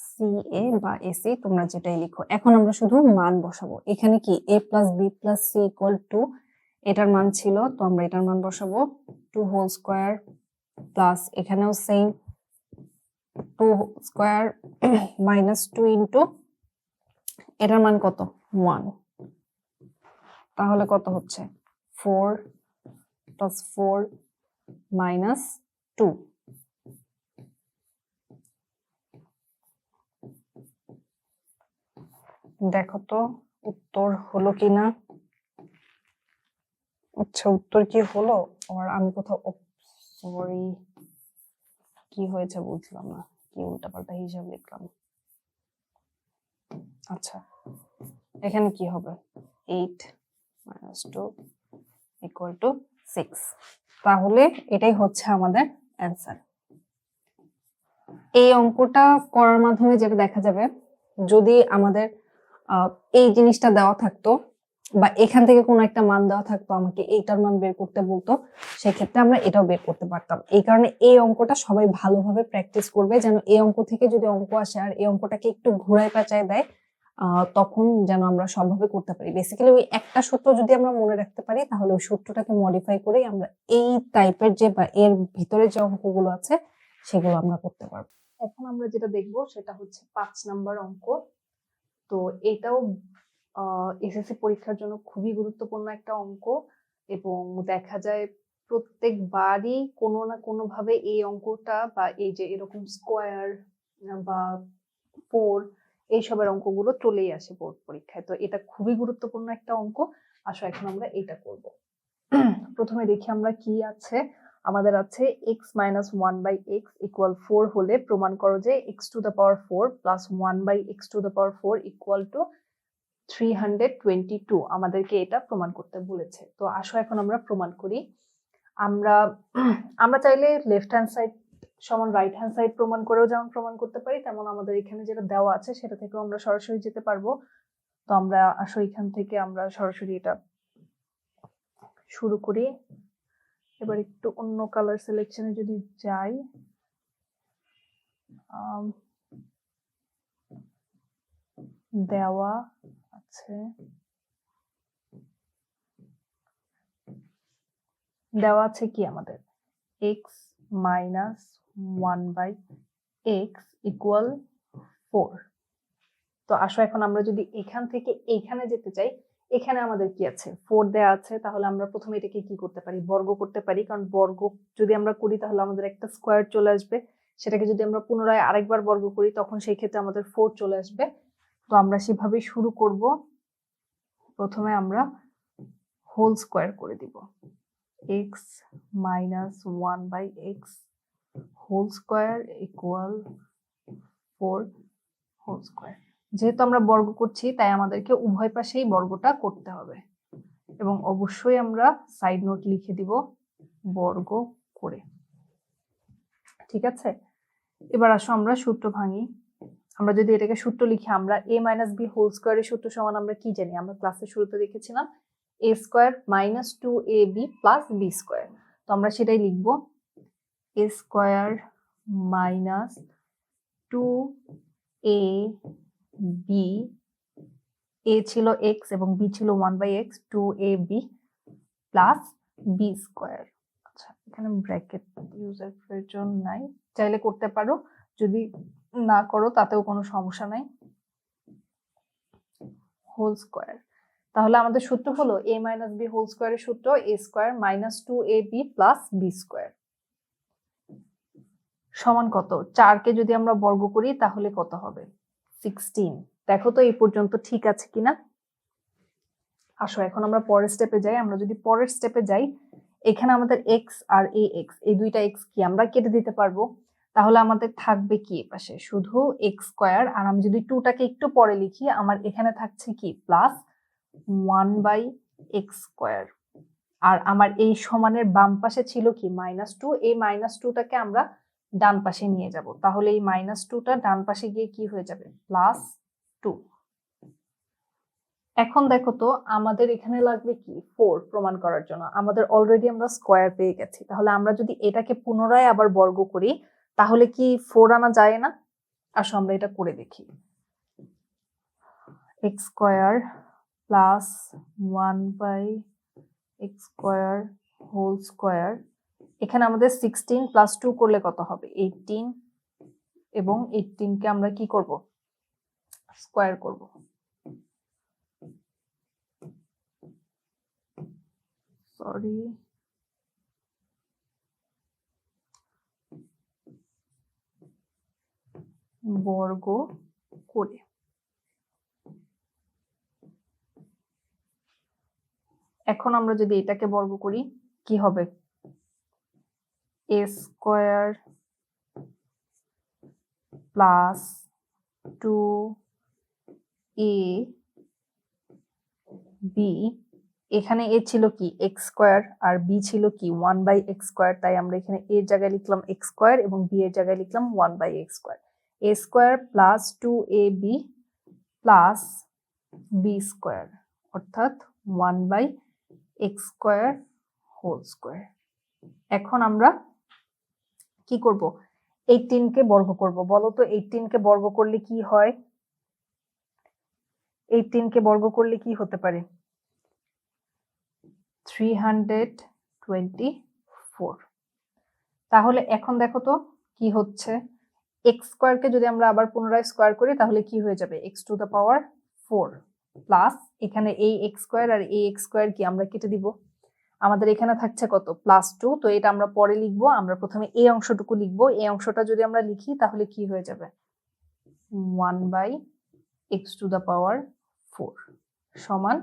c a বা এসি, তোমরা যেটাই লিখো। এখন আমরা শুধু মান বসাবো। এখানে কি a plus b plus c equal to এটার মান ছিল, তো আমরা এটার মান বসাবো 2 হোল স্কোয়ার প্লাস এখানেও সেম 2 স্কোয়ার মাইনাস 2 ইন্টু এটার মান কত? 1। তাহলে কত হচ্ছে? 4 প্লাস 4 মাইনাস 2। দেখো তো উত্তর হলো কিনা। আচ্ছা, উত্তর কি হলো? আর আমি কোথাও সরি, কি হয়েছে বুঝলাম না, কি উল্টাপাল্টা হিসাব লিখলাম। আচ্ছা, এখানে কি হবে? 8 minus 2 equal to 6. তাহলে এটাই হচ্ছে আমাদের অ্যান্সার। এই অঙ্কটা করার মাধ্যমে যেটা দেখা যাবে, যদি আমাদের এই জিনিসটা দেওয়া থাকতো বা এখান থেকে কোনো একটা মান দেওয়া থাকতো, আমাকে এইটার মান বের করতে বলতো, সেক্ষেত্রে আমরা এটাও বের করতে পারতাম। এই কারণে এই অঙ্কটা সবাই ভালোভাবে প্র্যাকটিস করবে, যেন এই অঙ্ক থেকে যদি অঙ্ক আসে আর এই অঙ্কটাকে একটু ঘুরায় পেঁচায় দেয়, তখন যেন আমরা সবভাবে করতে পারি। বেসিক্যালি ওই একটা সূত্র যদি আমরা মনে রাখতে পারি, তাহলে ওই সূত্রটাকে মডিফাই করেই আমরা এই টাইপের যে বা এর ভিতরে যে অঙ্কগুলো আছে সেগুলো আমরা করতে পারবো। এখন আমরা যেটা দেখবো সেটা হচ্ছে 5 নাম্বার অঙ্ক। তো এটাও এসএসসি পরীক্ষার জন্য খুবই গুরুত্বপূর্ণ একটা অঙ্ক, এবং দেখা যায় প্রত্যেকবারই কোনো না কোনো ভাবে এই অঙ্কটা বা এই যে এরকম স্কোয়ার বা 4 এইসবের অঙ্কগুলো চলেই আসে বোর্ড পরীক্ষায়। তো এটা খুবই গুরুত্বপূর্ণ একটা অঙ্ক। আসো এখন আমরা এটা করব। প্রথমে দেখি আমরা কি আছে। আমাদের আছে x minus 1 by x equal 4 হলে প্রমাণ করো যে x to the power 4 plus 1 by x to the power 4 equal to 322। আমাদেরকে এটা প্রমাণ করতে বলেছে। তো আসো এখন আমরা প্রমাণ করি। আমরা চাইলে লেফট হ্যান্ড সাইড সমান রাইট হ্যান্ড সাইড প্রমাণ করেও যেমন প্রমাণ করতে পারি, তেমন আমাদের এখানে যেটা দেওয়া আছে সেটা থেকেও আমরা সরাসরি যেতে পারবো। তো আমরা আসো এখান থেকে আমরা সরাসরি এটা শুরু করি। এবার একটু অন্য কালার সিলেকশনে যদি যাই, দেওয়া আছে কি আমাদের x minus 1 by x equal 4। তো আসো এখন আমরা যদি এখান থেকে এইখানে যেতে চাই, এখানে আমাদের কি আছে? 4 দেয়া আছে। তাহলে আমরা প্রথমে এটাকে কি করতে পারি? বর্গ করতে পারি, কারণ বর্গ যদি আমরা করি তাহলে আমাদের একটা স্কোয়ার চলে আসবে। সেটাকে যদি আমরা পুনরায় আরেকবার বর্গ করি তখন সেই ক্ষেত্রে আমাদের 4 চলে আসবে। তো আমরা সেভাবেই শুরু করব। প্রথমে আমরা হোল স্কোয়ার করে দিব, x minus 1 by x whole square equal 4 whole square. যেহেতু আমরা বর্গ করছি তাই আমাদেরকে উভয় পাশেই বর্গটা করতে হবে, এবং অবশ্যই আমরা সাইড নোট লিখে দিব বর্গ করে। ঠিক আছে, এবার আসো আমরা সূত্র ভাঙি। আমরা যদি এটাকে সূত্র লিখি, আমরা a minus b হোল স্কোয়ারের সূত্র সমান আমরা কি জানি? আমরা ক্লাসের শুরুতে দেখেছিলাম a square minus 2ab plus b square. তো আমরা সেটাই লিখবো, a square minus 2ab, a ছিল x এবং b ছিল 1 by x, 2ab plus b square. আচ্ছা, এখানে ব্র্যাকেট ইউজের প্রয়োজন নাই, চাইলে করতে পারো, যদি না করো তাতেও কোনো সমস্যা নাই। হোল স্কোয়ার, তাহলে আমাদের সূত্র হলো a minus b হোল স্কোয়ারের সূত্র a square minus 2ab plus b square সমান কত? 4 কে যদি আমরা বর্গ করি তাহলে কত হবে? 16। দেখো তো এই পর্যন্ত ঠিক আছে কিনা। আসো এখন আমরা পরের স্টেপে যাই। আমরা যদি পরের স্টেপে যাই, এখানে আমাদের x আর ax, এই দুইটা x কি আমরা কেটে দিতে পারবো। তাহলে আমাদের থাকবে কি পাশে? শুধু x স্কয়ার। আর আমি যদি 2টাকে একটু পরে লিখি, আমার এখানে থাকছে কি প্লাস 1 বাই x স্কয়ার। আর আমার এই সমানের বাম পাশে ছিল কি -2। এই -2টাকে আমরা ডান পাশে নিয়ে যাব। তাহলে এই -2টা ডান পাশে গিয়ে কি হয়ে যাবে? +2। এখন দেখো তো আমাদের এখানে লাগবে কি 4 প্রমাণ করার জন্য। আমাদের অলরেডি আমরা স্কয়ার পেয়ে গেছি। তাহলে আমরা যদি এটাকে পুনরায় আবার বর্গ করি তাহলে কি 4 আনা যায় না? আসো আমরা এটা করে দেখি। x square plus 1 by x square whole square. এখানে আমাদের 16 প্লাস 2 করলে কত হবে? 18, এবং 18 কে আমরা কি করব? স্কয়ার করব। সরি, বর্গ করে। এখন আমরা যদি এটাকে বর্গ করি কি হবে? a square plus 2 a b, এখানে এ ছিল কি এক্স স্কোয়ার আর বি ছিল কি 1/x স্কোয়ার, তাই আমরা এখানে এর জায়গায় লিখলাম এক্স স্কোয়ার এবং বি এর জায়গায় লিখলাম 1/x square. A square plus 2ab plus b square অর্থাৎ 1/x স্কোয়ার হোল স্কোয়ার। এখন আমরা কি করব, 18 কে বর্গ করব। বলো তো 18 কে বর্গ করলে কি হয়? 18 কে বর্গ করলে কি হতে পারে? 324। তাহলে এখন দেখো তো কি হচ্ছে, এক্স স্কোয়ারকে যদি আমরা আবার পুনরায় স্কোয়ার করি তাহলে কি হয়ে যাবে, x two the power 4 plus এখানে এই এক্স স্কোয়ার আর এই এক্স স্কোয়ার কি আমরা কেটে দিব, আমাদের এখানে থাকছে কত +2। তো এটা আমরা পরে লিখবো, আমরা প্রথমে এই অংশটুকু লিখবো। এই অংশটা যদি আমরা লিখি তাহলে কি হয়ে যাবে, 1/x টু দ্য পাওয়ার 4 সমান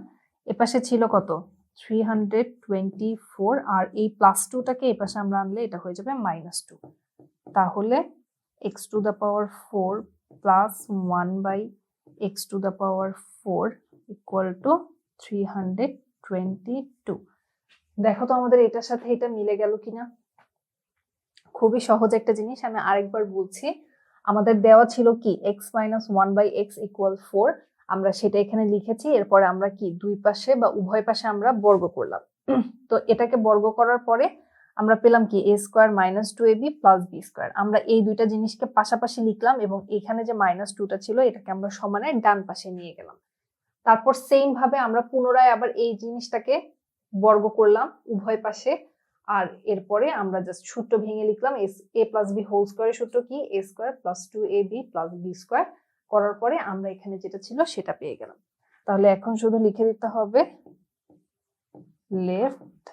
এপাশে ছিল কত 324 আর এই +2টাকে এপাশে আমরা আনলে এটা হয়ে যাবে -2। তাহলে x two the power 4 plus 1/x two the power 4 equal two 322। দেখো তো আমাদের এটার সাথে এটা মিলে গেল কিনা। খুবই সহজ একটা জিনিস, আমি আরেকবার বলছি। আমাদের দেওয়া ছিল কি x - 1/x = 4, আমরা সেটা এখানে লিখেছি। এরপরে আমরা কি দুই পাশে বা উভয় পাশে আমরা বর্গ করলাম। তো এটাকে বর্গ করার পরে আমরা পেলাম কি a² - 2ab + b²। আমরা এই দুইটা জিনিসকে পাশাপাশি লিখলাম এবং এখানে যে -2টা ছিল এটাকে আমরা সমানে ডান পাশে নিয়ে গেলাম। তারপর সেম ভাবে আমরা পুনরায় আবার এই জিনিসটাকে বর্গ করলাম উভয় পাশে, আর এরপরে আমরা জাস্ট সূত্র ভেঙে লিখলাম a + b হোল স্কয়ারের সূত্র কি a² + 2ab + b² করার পরে আমরা এখানে যেটা ছিল সেটা পেয়ে গেলাম। তাহলে এখন শুধু লিখে দিতে হবে left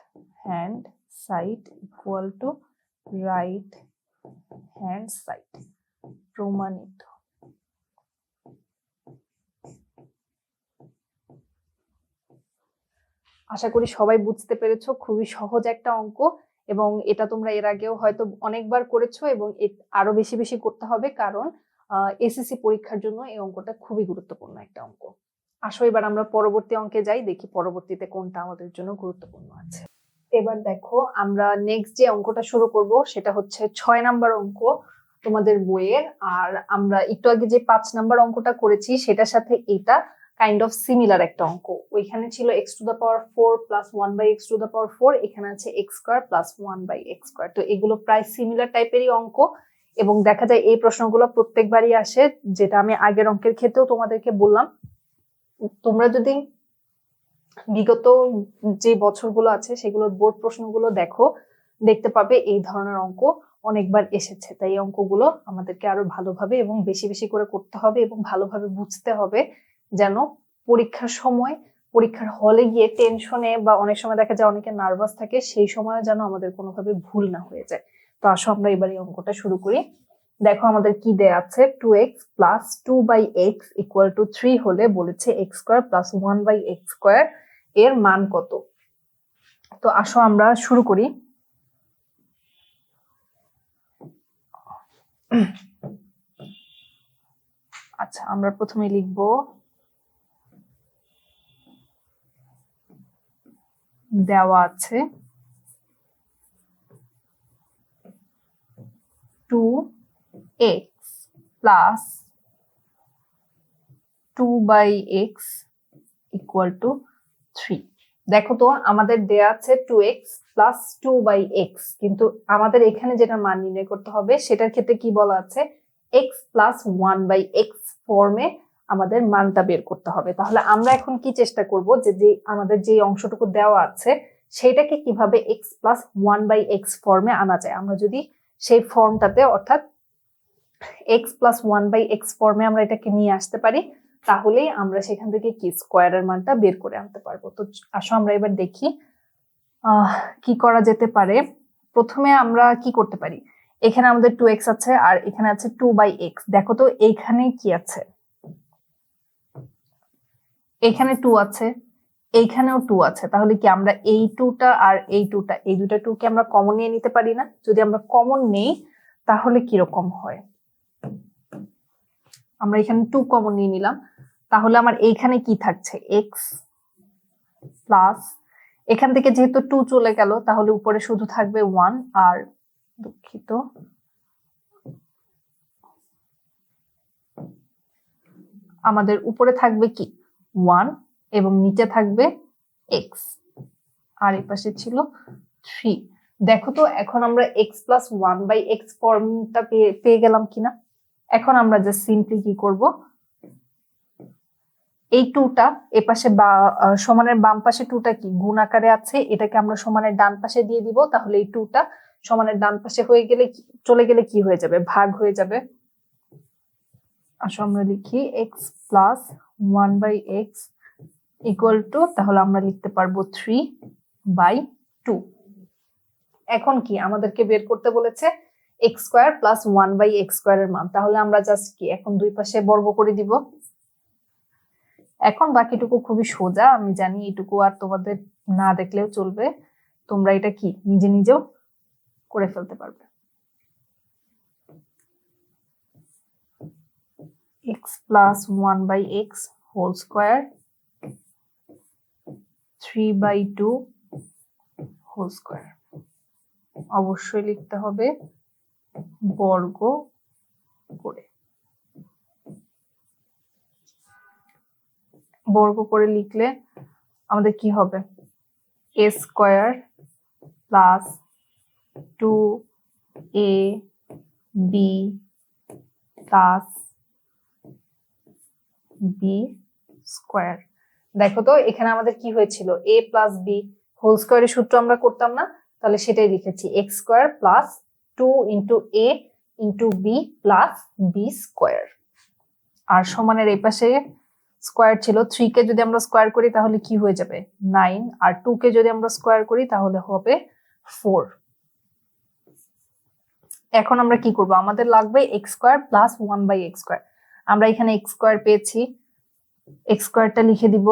hand side equal to right hand side, প্রমাণিত। আশা করি সবাই বুঝতে পেরেছো, খুবই সহজ একটা অঙ্ক এবং এটা তোমরা এর আগেও হয়তো অনেকবার করেছো এবং আরো বেশি বেশি করতে হবে, কারণ এসএসসি পরীক্ষার জন্য এই অঙ্কটা খুবই গুরুত্বপূর্ণ একটা অঙ্ক। আসো এবার আমরা পরবর্তী অঙ্কে যাই, দেখি পরবর্তীতে কোনটা আমাদের জন্য গুরুত্বপূর্ণ আছে। এবার দেখো আমরা নেক্সট যে অঙ্কটা শুরু করব সেটা হচ্ছে 6 নাম্বার অঙ্ক তোমাদের বইয়ের। আর আমরা একটু আগে যে 5 নাম্বার অঙ্কটা করেছি সেটার সাথে এটা কাইন্ড অফ সিমিলার একটা অঙ্ক। ওইখানে ছিল x two the power 4 plus 1/x two the power 4, এখানে আছে x square plus 1/x square. তো এগুলো প্রায় সিমিলার টাইপেরই অঙ্ক এবং দেখা যায় এই প্রশ্নগুলো প্রত্যেকবারই আসে, যেটা আমি আগের অঙ্কের ক্ষেত্রেও তোমাদেরকে বললাম। তোমরা যদি বিগত যে বছরগুলো আছে সেগুলোর বোর্ড প্রশ্নগুলো দেখো, দেখতে পাবে এই ধরনের অঙ্ক অনেকবার এসেছে। তাই এই অঙ্কগুলো আমাদেরকে আরো ভালোভাবে এবং বেশি বেশি করে করতে হবে এবং ভালোভাবে বুঝতে হবে, যেন পরীক্ষার সময় পরীক্ষার হলে গিয়ে টেনশনে বা অনেক সময় দেখা যায় অনেকে নার্ভাস থাকে, সেই সময় যেন আমাদের কোনোভাবে ভুল না হয়ে যায়। তো আসো আমরা এবার এই অঙ্কটা শুরু করি। দেখো আমাদের কি দেয়া আছে, 2x plus 2/x equal to 3 হলে বলেছে x square plus 1/x square এর মান কত। তো আসো আমরা শুরু করি। আচ্ছা আমরা প্রথমে লিখব দেওয়া আছে 2x plus 2/x equal to 3। দেখো তো আমাদের দেয়া আছে 2x প্লাস 2/x, কিন্তু আমাদের এখানে যেটা মান নির্ণয় করতে হবে সেটার ক্ষেত্রে কি বলা আছে, x প্লাস 1/x ফর্মে আমাদের মানটা বের করতে হবে। তাহলে আমরা এখন কি চেষ্টা করব যে আমাদের যে অংশটুকু দেওয়া আছে সেটাকে কিভাবে x প্লাস 1/x ফর্মে আনা যায়। আমরা যদি সেই ফর্মটাতে অর্থাৎ x প্লাস 1/x ফর্মে আমরা এটাকে নিয়ে আসতে পারি, তাহলেই আমরা সেখান থেকে কি স্কয়ারের মানটা বের করে আনতে পারবো। তো আসো আমরা এবার দেখি কি করা যেতে পারে। প্রথমে আমরা কি করতে পারি, এখানে আমাদের 2x আছে আর এখানে আছে 2/x। দেখো তো এইখানে কি আছে, এখানে 2 আছে, এইখানেও 2 আছে। তাহলে কি আমরা এই 2টা আর এই 2টা, এই দুটা 2 কে আমরা কমন নিয়ে নিতে পারি না? যদি আমরা কমন নেই তাহলে কিরকম হয়, আমরা এখানে 2 কমন নিয়ে নিলাম, তাহলে আমার এইখানে কি থাকছে, এক্স প্লাস, এখান থেকে যেহেতু 2 চলে গেল তাহলে উপরে শুধু থাকবে 1, আর দুঃখিত আমাদের উপরে থাকবে কি 1 এবং নিচে থাকবে এক্স, আর এই পাশে ছিল 3। দেখো তো এখন আমরা এক্স প্লাস 1/x ফর্মটা পেয়ে গেলাম কিনা। এখন আমরা জাস্ট সিম্পলি কি করব, এই 2টা এপাশে বা সমানের বাম পাশে 2টা কি গুণ আকারে আছে, এটাকে আমরা সমানের ডান পাশে দিয়ে দিব। তাহলে এই 2টা সমানের ডান পাশে হয়ে গেলে চলে গেলে কি হয়ে যাবে, ভাগ হয়ে যাবে। আসো আমরা লিখি x plus 1/x equal to, তাহলে আমরা লিখতে পারবো 3/2। এখন কি আমাদেরকে বের করতে বলেছে এক্স স্কোয়ার প্লাস 1/x স্কোয়ারের মান। তাহলে আমরা জাস্ট কি এখন দুই পাশে বর্গ করে দিব। এখন বাকিটুকু খুবই সোজা, আমি জানি এটুকু আর তোমাদের না দেখলেও চলবে, তোমরা এটা কি নিজে নিজেও করে ফেলতে পারবে। X plus 1/x whole square 3/2 whole square, অবশ্যই লিখতে হবে বর্গ করে। বর্গ করে লিখলে আমাদের কি হবে, a square plus 2ab plus b square. দেখো তো এখানে আমাদের কি হয়েছিল, a প্লাস b হোল স্কোয়ারের সূত্র আমরা করতাম না, তাহলে সেটাই লিখেছি x square plus 2 into a into b plus b square. আর সমানের এই পাশে স্কোয়ার ছিল, 3 কে যদি আমরা স্কোয়ার করি তাহলে কি হয়ে যাবে 9, আর 2 কে যদি আমরা স্কোয়ার করি তাহলে হবে 4। এখন আমরা কি করব, আমাদের লাগবে x square plus 1/x square. আমরা এখানে এক্স স্কোয়ার পেয়েছি, এক্স স্কোয়ারটা লিখে দিব,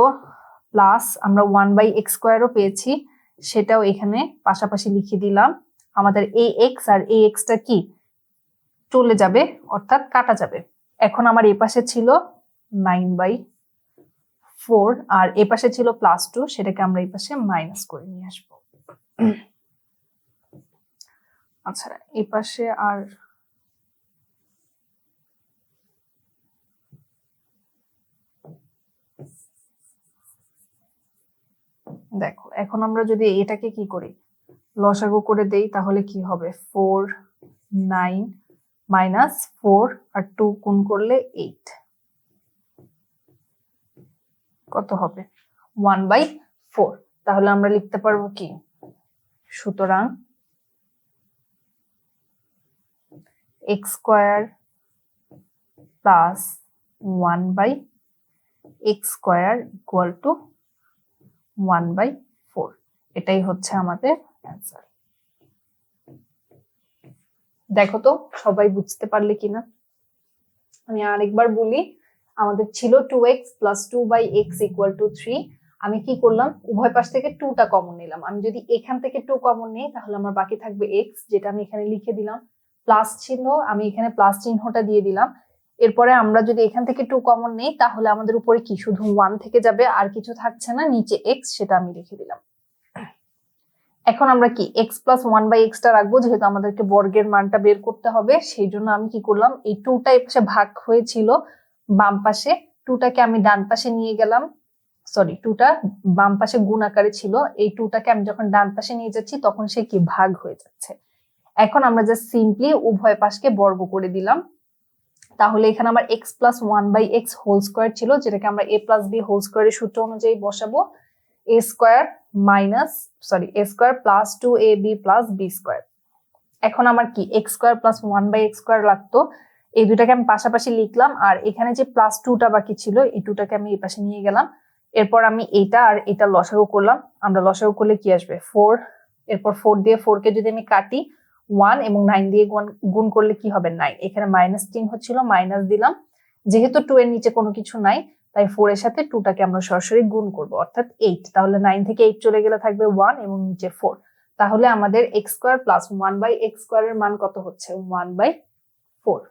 প্লাস আমরা 1/x স্কোয়ারও পেয়েছি, সেটাও এখানে পাশাপাশি লিখে দিলাম। আমাদের এই এক্স আর এই এক্সটা কি চলে যাবে, অর্থাৎ কাটা যাবে। এখন আমার এই পাশে ছিল 9/4 আর এ পাশে ছিল +2, সেটাকে আমরা এই পাশে মাইনাস করে নিয়ে আসবো। আচ্ছা এই পাশে আর দেখো এখন আমরা যদি এটাকে কি করি লসাগু করে দেই তাহলে কি হবে 4 9 মাইনাস 4 আর 2 গুণ করলে 8, কত হবে 1/4। তাহলে আমরা লিখতে পারবো কি, সুতরাং x square plus 1/x square equal two 1/4। এটাই হচ্ছে আমাদের অ্যান্সার। দেখো তো সবাই বুঝতে পারলে কিনা। আমি আরেকবার বলি, আমাদের ছিল 2x plus 2/x equal to 3। আমি কি করলাম, উভয় পাশ থেকে 2টা কমন নিলাম। আমি যদি এখান থেকে 2 কমন নিই তাহলে আমার বাকি থাকবে x, যেটা আমি এখানে লিখে দিলাম। প্লাস চিহ্ন, আমি এখানে প্লাস চিহ্নটা দিয়ে দিলাম। এরপরে আমরা যদি এখান থেকে 2 কমন নেই তাহলে আমাদের উপরে কি শুধু 1 থেকে যাবে, আর কিছু থাকছে না, নিচে x, সেটা আমি লিখে দিলাম। এখন আমরা কি x প্লাস 1/x টা রাখবো, যেহেতু আমাদেরকে বর্গের মানটা বের করতে হবে। সেই জন্য আমি কি করলাম, এই 2টা এই পাশে ভাগ হয়েছিল বাম পাশে, 2টাকে আমি ডান পাশে নিয়ে গেলাম, সরি 2টা বাম পাশে গুণ আকারে ছিল, এই 2টাকে আমি যখন ডান পাশে নিয়ে যাচ্ছি তখন সে কি ভাগ হয়ে যাচ্ছে। এখন আমরা জাস্ট সিম্পলি উভয় পাশকে বর্গ করে দিলাম। তাহলে এখানে আমার x plus 1/x whole square ছিল, যেটাকে আমরা a প্লাস b হোল স্কোয়ারের সূত্র অনুযায়ী বসাবো, a square minus a square plus 2ab plus b square. এখন আমার কি x square plus 1/x square লাগতো, এই দুটাকে আমি পাশাপাশি লিখলাম, আর এখানে যে প্লাস 2টা বাকি ছিল এই 2টাকে আমি এই পাশে নিয়ে গেলাম। এরপর আমি এটা আর এটা লসাগু করলাম, আমরা লসাগু করলে কি আসবে 4, এরপর 4 দিয়ে 4 কে যদি আমি কাটি 1 এবং 9 দিয়ে গুণ করলে কি হবে 9, এখানে মাইনাস চিহ্ন ছিল, মাইনাস দিলাম। যেহেতু 2 এর নিচে কোনো কিছু নাই তাই 4 এর সাথে 2টাকে আমরা সরাসরি গুণ করব, অর্থাৎ 8। তাহলে 9 থেকে 8 চলে গেলে থাকবে 1 এবং নিচে 4। তাহলে আমাদের x স্কোয়ার প্লাস 1/x স্কোয়ারের মান কত হচ্ছে 1/4।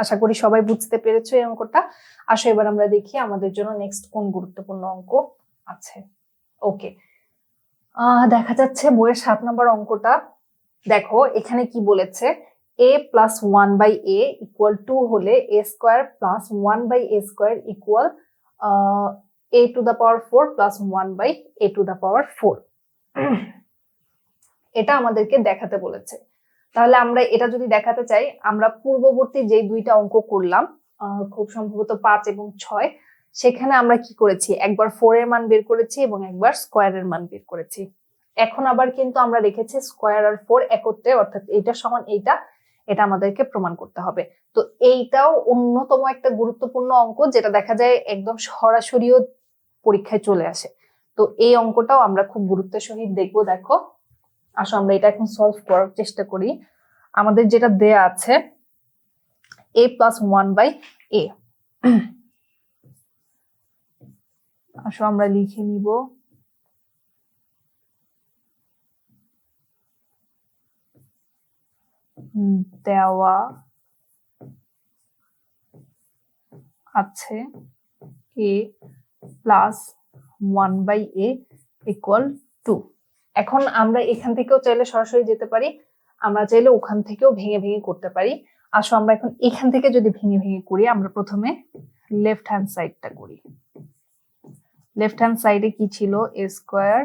আশা করি সবাই বুঝতে পেরেছো এই অঙ্কটা। আসো এবার আমরা দেখি আমাদের জন্য নেক্সট কোন গুরুত্বপূর্ণ অঙ্ক আছে। ওকে, দেখা যাচ্ছে বইয়ের 7 নম্বর অঙ্কটা। দেখো এখানে কি বলেছে, a প্লাস 1/a ইকুয়াল 2 হলে a square plus 1/a square equal a two the power 4 plus 1/a two the power 4। এটা আমাদেরকে দেখাতে বলেছে। তাহলে আমরা এটা যদি দেখাতে চাই, আমরা পূর্ববর্তী যে দুইটা অঙ্ক করলাম, খুব সম্ভবত 5 এবং 6, সেখানে আমরা কি করেছি, একবার 4 এর মান বের করেছি এবং একবার স্কোয়ারের মান বের করেছি। এখন আবার কিন্তু আমরা রেখেছি স্কোয়ার আর 4 একত্রে, অর্থাৎ এইটা সমান এইটা, এটা আমাদেরকে প্রমাণ করতে হবে। তো এইটাও অন্যতম একটা গুরুত্বপূর্ণ অঙ্ক, যেটা দেখা যায় একদম সরাসরিও পরীক্ষায় চলে আসে। তো এই অঙ্কটাও আমরা খুব গুরুত্বের সহিত দেখবো। দেখো আসো আমরা এটা এখন সলভ করার চেষ্টা করি। আমাদের যেটা দেয়া আছে a প্লাস 1/a, আসো আমরা লিখে নিব দেওয়া আছে a প্লাস 1/a ইকুয়াল 2। এখন আমরা এখান থেকেও চাইলে সরাসরি যেতে পারি, আমরা চাইলে ওখান থেকেও ভেঙে ভেঙে করতে পারি। আসো আমরা এখন এখান থেকে যদি ভেঙে ভেঙে করি, আমরা প্রথমে লেফট হ্যান্ড সাইডটা করি। লেফট হ্যান্ড সাইডে কি ছিল, a square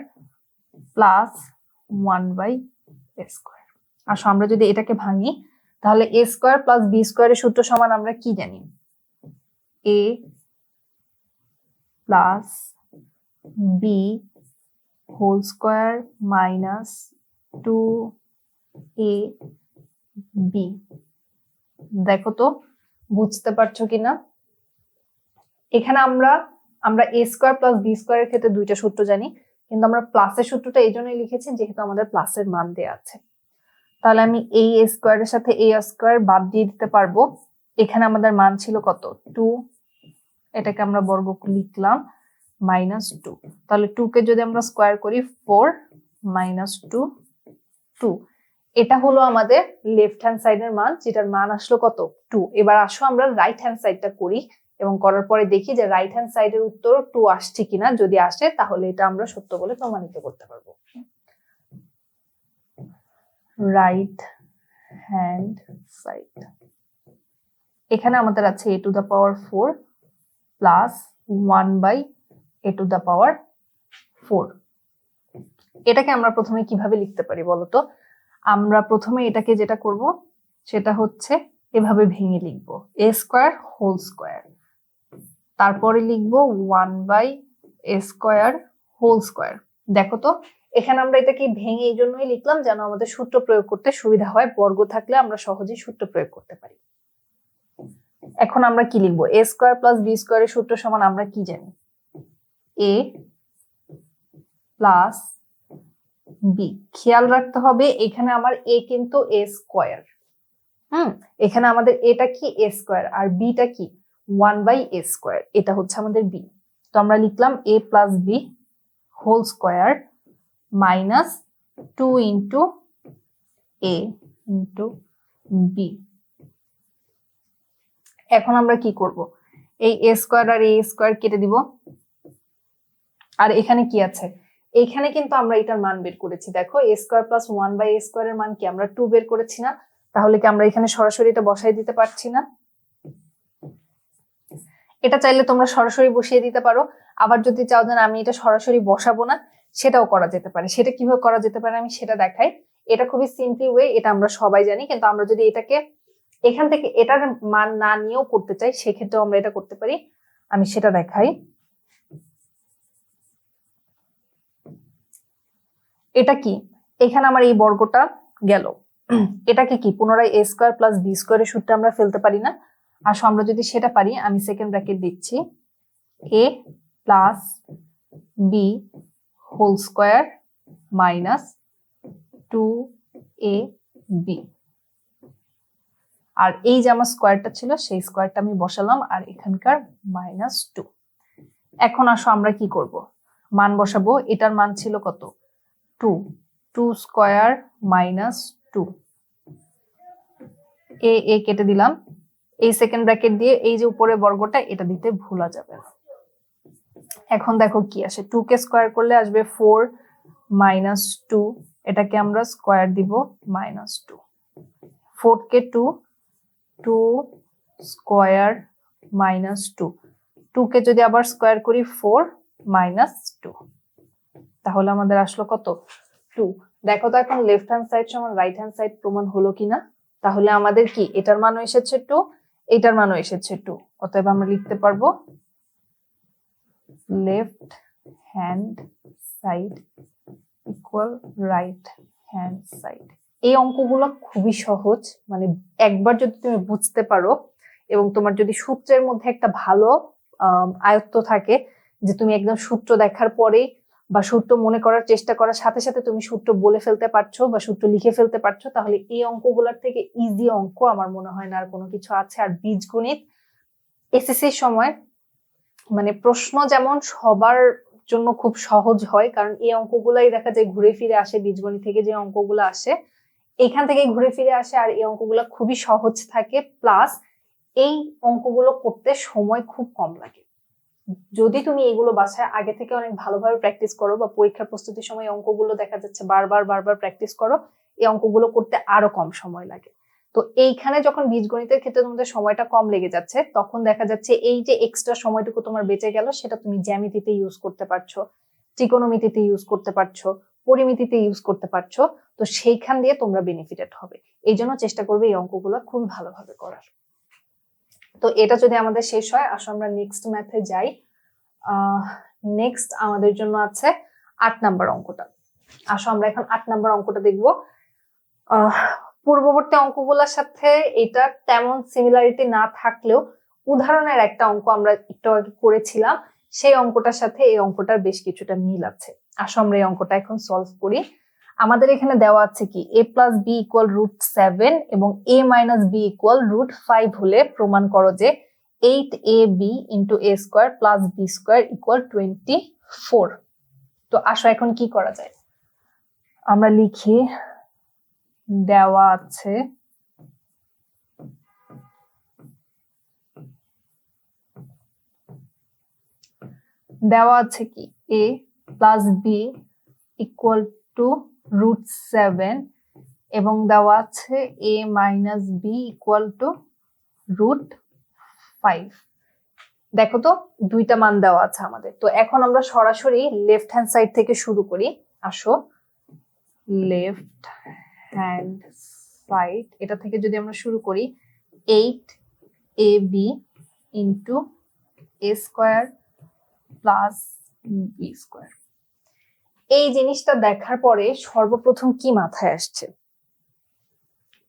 plus 1/a square. আসো আমরা যদি এটাকে ভাঙি, তাহলে a স্কোয়ার প্লাস b স্কোয়ারের সূত্র সমান আমরা কি জানি, a plus b whole square minus 2ab। দেখো তো বুঝতে পারছো কিনা। এখানে আমরা a স্কোয়ার প্লাস b স্কোয়ারের ক্ষেত্রে দুইটা সূত্র জানি, কিন্তু আমরা প্লাসের সূত্রটা এই জন্যই লিখেছি যেহেতু আমাদের প্লাসের মান দেওয়া আছে। তাহলে আমি এই a স্কোয়ারের সাথে a স্কোয়ার বাদ দিয়ে দিতে পারবো। এখানে আমাদের মান ছিল কত, 2, এটাকে আমরা বর্গ লিখলাম মাইনাস 2। তাহলে 2 কে যদি আমরা স্কোয়ার করি 4 মাইনাস 2, 2। এটা হলো আমাদের লেফট হ্যান্ড সাইডের মান, যেটার মান আসলো কত, 2। এবার আসো আমরা রাইট হ্যান্ড সাইডটা করি এবং করার পরে দেখি যে রাইট হ্যান্ড সাইডের উত্তর 2 আসছে কিনা। যদি আসে তাহলে এটা আমরা সত্য বলে প্রমাণিত করতে পারবো। রাইট হ্যান্ড সাইড, এখানে আমাদের আছে a two the power 4 plus 1/a two the power 4। এটাকে আমরা প্রথমে কিভাবে লিখতে পারি বলতো, আমরা প্রথমে এটাকে যেটা করব সেটা হচ্ছে এভাবে ভেঙে লিখব, a স্কোয়ার হোল স্কোয়ার, তারপরে লিখব 1/a স্কোয়ার হোল স্কোয়ার। দেখো তো এখানে আমরা এটাকে ভেঙে এই জন্যই লিখলাম যেন আমাদের সূত্র প্রয়োগ করতে সুবিধা হয়, বর্গ থাকলে আমরা সহজেই সূত্র প্রয়োগ করতে পারি। এখন আমরা কি লিখবো, a স্কোয়ার প্লাস b স্কোয়ারের সূত্র সমান আমরা কি জানি, a প্লাস b। খেয়াল রাখতে হবে এখানে আমার a কিন্তু a স্কোয়ার, এখানে আমাদের এটা কি a স্কোয়ার আর b টা কি 1/a স্কোয়ার, এটা হচ্ছে আমাদের b। তো আমরা লিখলাম a plus b whole square minus 2 into a into b। এখন আমরা কি করব, এই a স্কোয়ার আর a স্কোয়ার কেটে দিব, আর এখানে কি আছে, এখানে কিন্তু আমরা এটার মান বের করেছি। দেখো a স্কোয়ার প্লাস 1/a স্কোয়ারের মান কি, আমরা 2 বের করেছি না, তাহলে কি আমরা এখানে সরাসরি এটা বসাই দিতে পারছি না। এটা চাইলে তোমরা সরাসরি বসিয়ে দিতে পারো, আবার যদি চাও যে আমি এটা সরাসরি বসাবো না, সেটাও করা যেতে পারে। সেটা কিভাবে করা যেতে পারে আমি সেটা দেখাই। এটা খুবই সিম্পলি ওয়ে, এটা আমরা সবাই জানি, কিন্তু আমরা যদি এটাকে এখান থেকে এটার মান না নিয়েও করতে চাই, সেক্ষেত্রেও আমরা এটা করতে পারি। আমি সেটা দেখাই। এটা কি, এখানে আমার এই বর্গটা গেল, এটাকে কি পুনরায় a স্কোয়ার প্লাস b স্কোয়ারের সূত্রে আমরা ফেলতে পারি না। আসো আমরা যদি সেটা পারি, আমি সেকেন্ড ব্র্যাকেট দিচ্ছি, a plus b whole square minus 2ab। আর এই যে আমার স্কোয়ারটা ছিল সেই স্কোয়ারটা আমি বসালাম, আর এখানকার মাইনাস 2। এখন আসো আমরা কি করব, মান বসাবো। এটার মান ছিল কত, 2 স্কোয়ার মাইনাস 2। এ কেটে দিলাম, এই সেকেন্ড ব্র্যাকেট দিয়ে এই যে উপরে বর্গটা এটা দিতে ভুলা যাবে না। এখন দেখো কি আসে, 2 কে স্কোয়ার করলে আসবে 4 - 2, এটাকে আমরা স্কোয়ার দিব -2। 4 কে 2 স্কোয়ার -2, 2 কে যদি আবার স্কোয়ার করি 4 - 2, তাহলে আমাদের আসলো কত? 2। দেখো তো এখন লেফট হ্যান্ড সাইড সমান রাইট হ্যান্ড সাইড প্রমাণ হলো কিনা। তাহলে আমাদের কি এটার মানও এসেছে 2, এটার মানও এসেছে 2। অতএব আমরা লিখতে পারবো left hand side equal right hand side. এই অঙ্কগুলো খুবই সহজ, মানে একবার যদি তুমি বুঝতে পারো এবং তোমার যদি সূত্রের মধ্যে একটা ভালো আয়ত্ত থাকে, যে তুমি একদম সূত্র দেখার পরেই বা সূত্র মনে করার চেষ্টা করার সাথে সাথে তুমি সূত্র বলে ফেলতে পারছো বা সূত্র লিখে ফেলতে পারছো, তাহলে এই অঙ্কগুলোর থেকে ইজি অঙ্ক আমার মনে হয় না আর কোনো কিছু আছে। আর বীজগণিত এসএসসির সময় মানে প্রশ্ন যেমন সবার জন্য খুব সহজ হয়, কারণ এই অঙ্কগুলাই দেখা যায় ঘুরে ফিরে আসে, বীজগণিত থেকে যে অঙ্কগুলো আসে এখান থেকে ঘুরে ফিরে আসে, আর এই অঙ্কগুলো খুবই সহজ থাকে, প্লাস এই অঙ্কগুলো করতে সময় খুব কম লাগে। যদি তুমি এগুলো বাসায় আগে থেকে অনেক ভালোভাবে প্র্যাকটিস করো বা পরীক্ষার প্রস্তুতির সময় অঙ্কগুলো দেখা যাচ্ছে বারবার প্র্যাকটিস করো, এই অঙ্কগুলো করতে আরো কম সময় লাগে। তো এইখানে যখন বীজগণিতের ক্ষেত্রে তোমাদের সময়টা কম লেগে যাচ্ছে, তখন দেখা যাচ্ছে এই যে এক্সট্রা সময়টুকু তোমার বেঁচে গেল সেটা তুমি জ্যামিতিতে ইউজ করতে পারছো, ত্রিকোণমিতিতে ইউজ করতে পারছো, পরিমিতিতে ইউজ করতে পারছো। তো সেইখান দিয়ে তোমরা বেনিফিটেড হবে। এই জন্য চেষ্টা করবে এই অঙ্কগুলো খুবই ভালোভাবে করার। তো এটা যদি আমাদের শেষ হয়, আসো আমরা নেক্সট ম্যাথে যাই। নেক্সট আমাদের জন্য আছে 8 নাম্বার অঙ্কটা। আসো আমরা এখন 8 নাম্বার অঙ্কটা দেখবো। পূর্ববর্তী অঙ্কগুলোর সাথে এটা তেমন সিমিলারিটি না থাকলেও উদাহরণের একটা অঙ্ক আমরা একটু আগে করেছিলাম, সেই অঙ্কটার সাথে এই অঙ্কটার বেশ কিছুটা মিল আছে। আসো আমরা এই অঙ্কটা এখন সলভ করি। আমাদের এখানে দেওয়া আছে কি a + b = √7 এবং a - b = √5 হলে প্রমাণ করো যে 8ab * a² + b² = 24। তো আসো এখন কি করা যায়, আমরা লিখি দেওয়া আছে কি a + b = √7 এবং দেওয়া আছে a - b = √5। দেখো তো দুইটা মান দেওয়া আছে আমাদের। তো এখন আমরা সরাসরি লেফট হ্যান্ড সাইড থেকে শুরু করি। আসো লেফট হ্যান্ড সাইড, এটা থেকে যদি আমরা শুরু করি 8ab * a² + b²। এই জিনিসটা দেখার পরে সর্বপ্রথম কি মাথায় আসছে,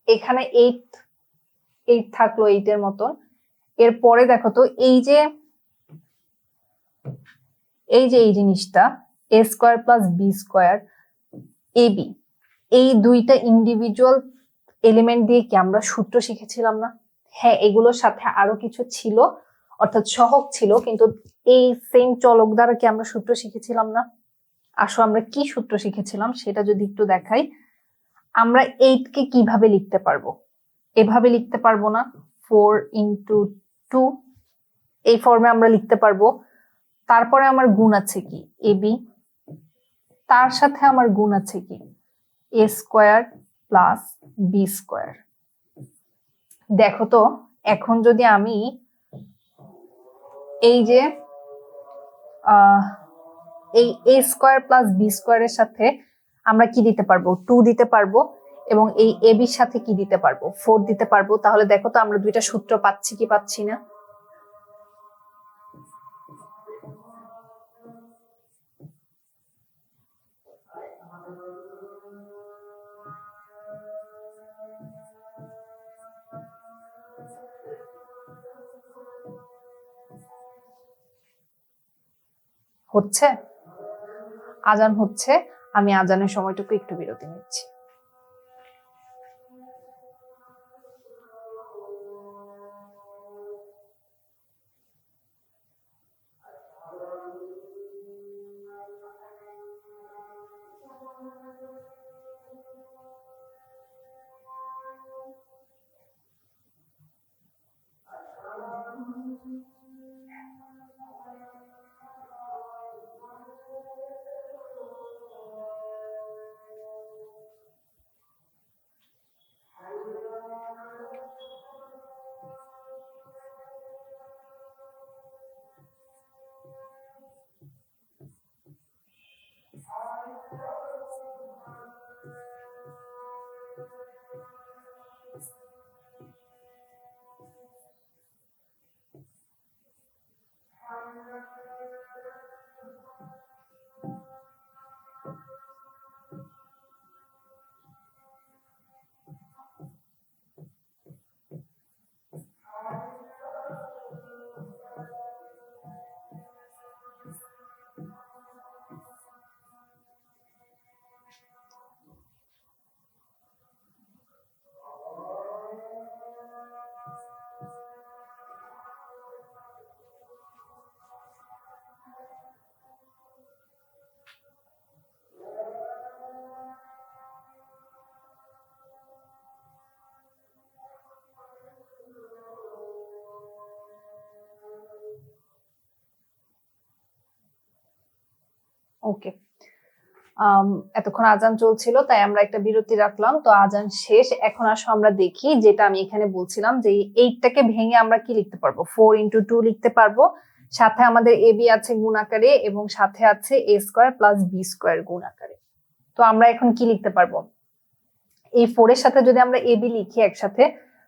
এখানে 8 থাকলো 8 এর মতন। এরপরে দেখো তো এই যে এই জিনিসটা a² + b² ab, এই দুইটা ইন্ডিভিজুয়াল এলিমেন্ট দিয়ে কি আমরা সূত্র শিখেছিলাম না? হ্যাঁ, এগুলোর সাথে আরো কিছু ছিল, অর্থাৎ সহগ ছিল, কিন্তু এই সেম চলক দ্বারা কি আমরা সূত্র শিখেছিলাম না? আসো আমরা কি সূত্র শিখেছিলাম সেটা যদি একটু দেখাই। আমরা 8 কে কিভাবে লিখতে পারবো? এভাবে লিখতে পারবো না, 4 × 2 এই ফর্মে আমরা লিখতে পারবো। তারপরে আমার গুণ আছে কি ab, তার সাথে আমার গুণ আছে কি a² + b²। দেখো তো এখন যদি আমি এই যে এই a² + b² এর সাথে আমরা কি দিতে পারবো, 2 দিতে পারবো, এবং এই ab এর সাথে কি দিতে পারবো, 4 দিতে পারবো। তাহলে দেখো তো আমরা দুইটা সূত্র পাচ্ছি কি পাচ্ছি না? হচ্ছে, আজান হচ্ছে, আমি আজানের সময়টুকু একটু বিরতি নিচ্ছি। ওকে, এতক্ষণ আজান চলছিল তাই আমরা একটা বিরতি রাখলাম। তো আজান শেষ, এখন আসো আমরা দেখি যেটা আমি এখানে বলছিলাম যে 8টাকে ভেঙে আমরা কি লিখতে পারবো, 4 × 2 লিখতে পারবো। সাথে আমাদের এ বি আছে গুণ আকারে এবং সাথে আছে a square plus b square গুণ আকারে। তো আমরা এখন কি লিখতে পারবো, এই 4 এর সাথে যদি আমরা এ বি লিখি একসাথে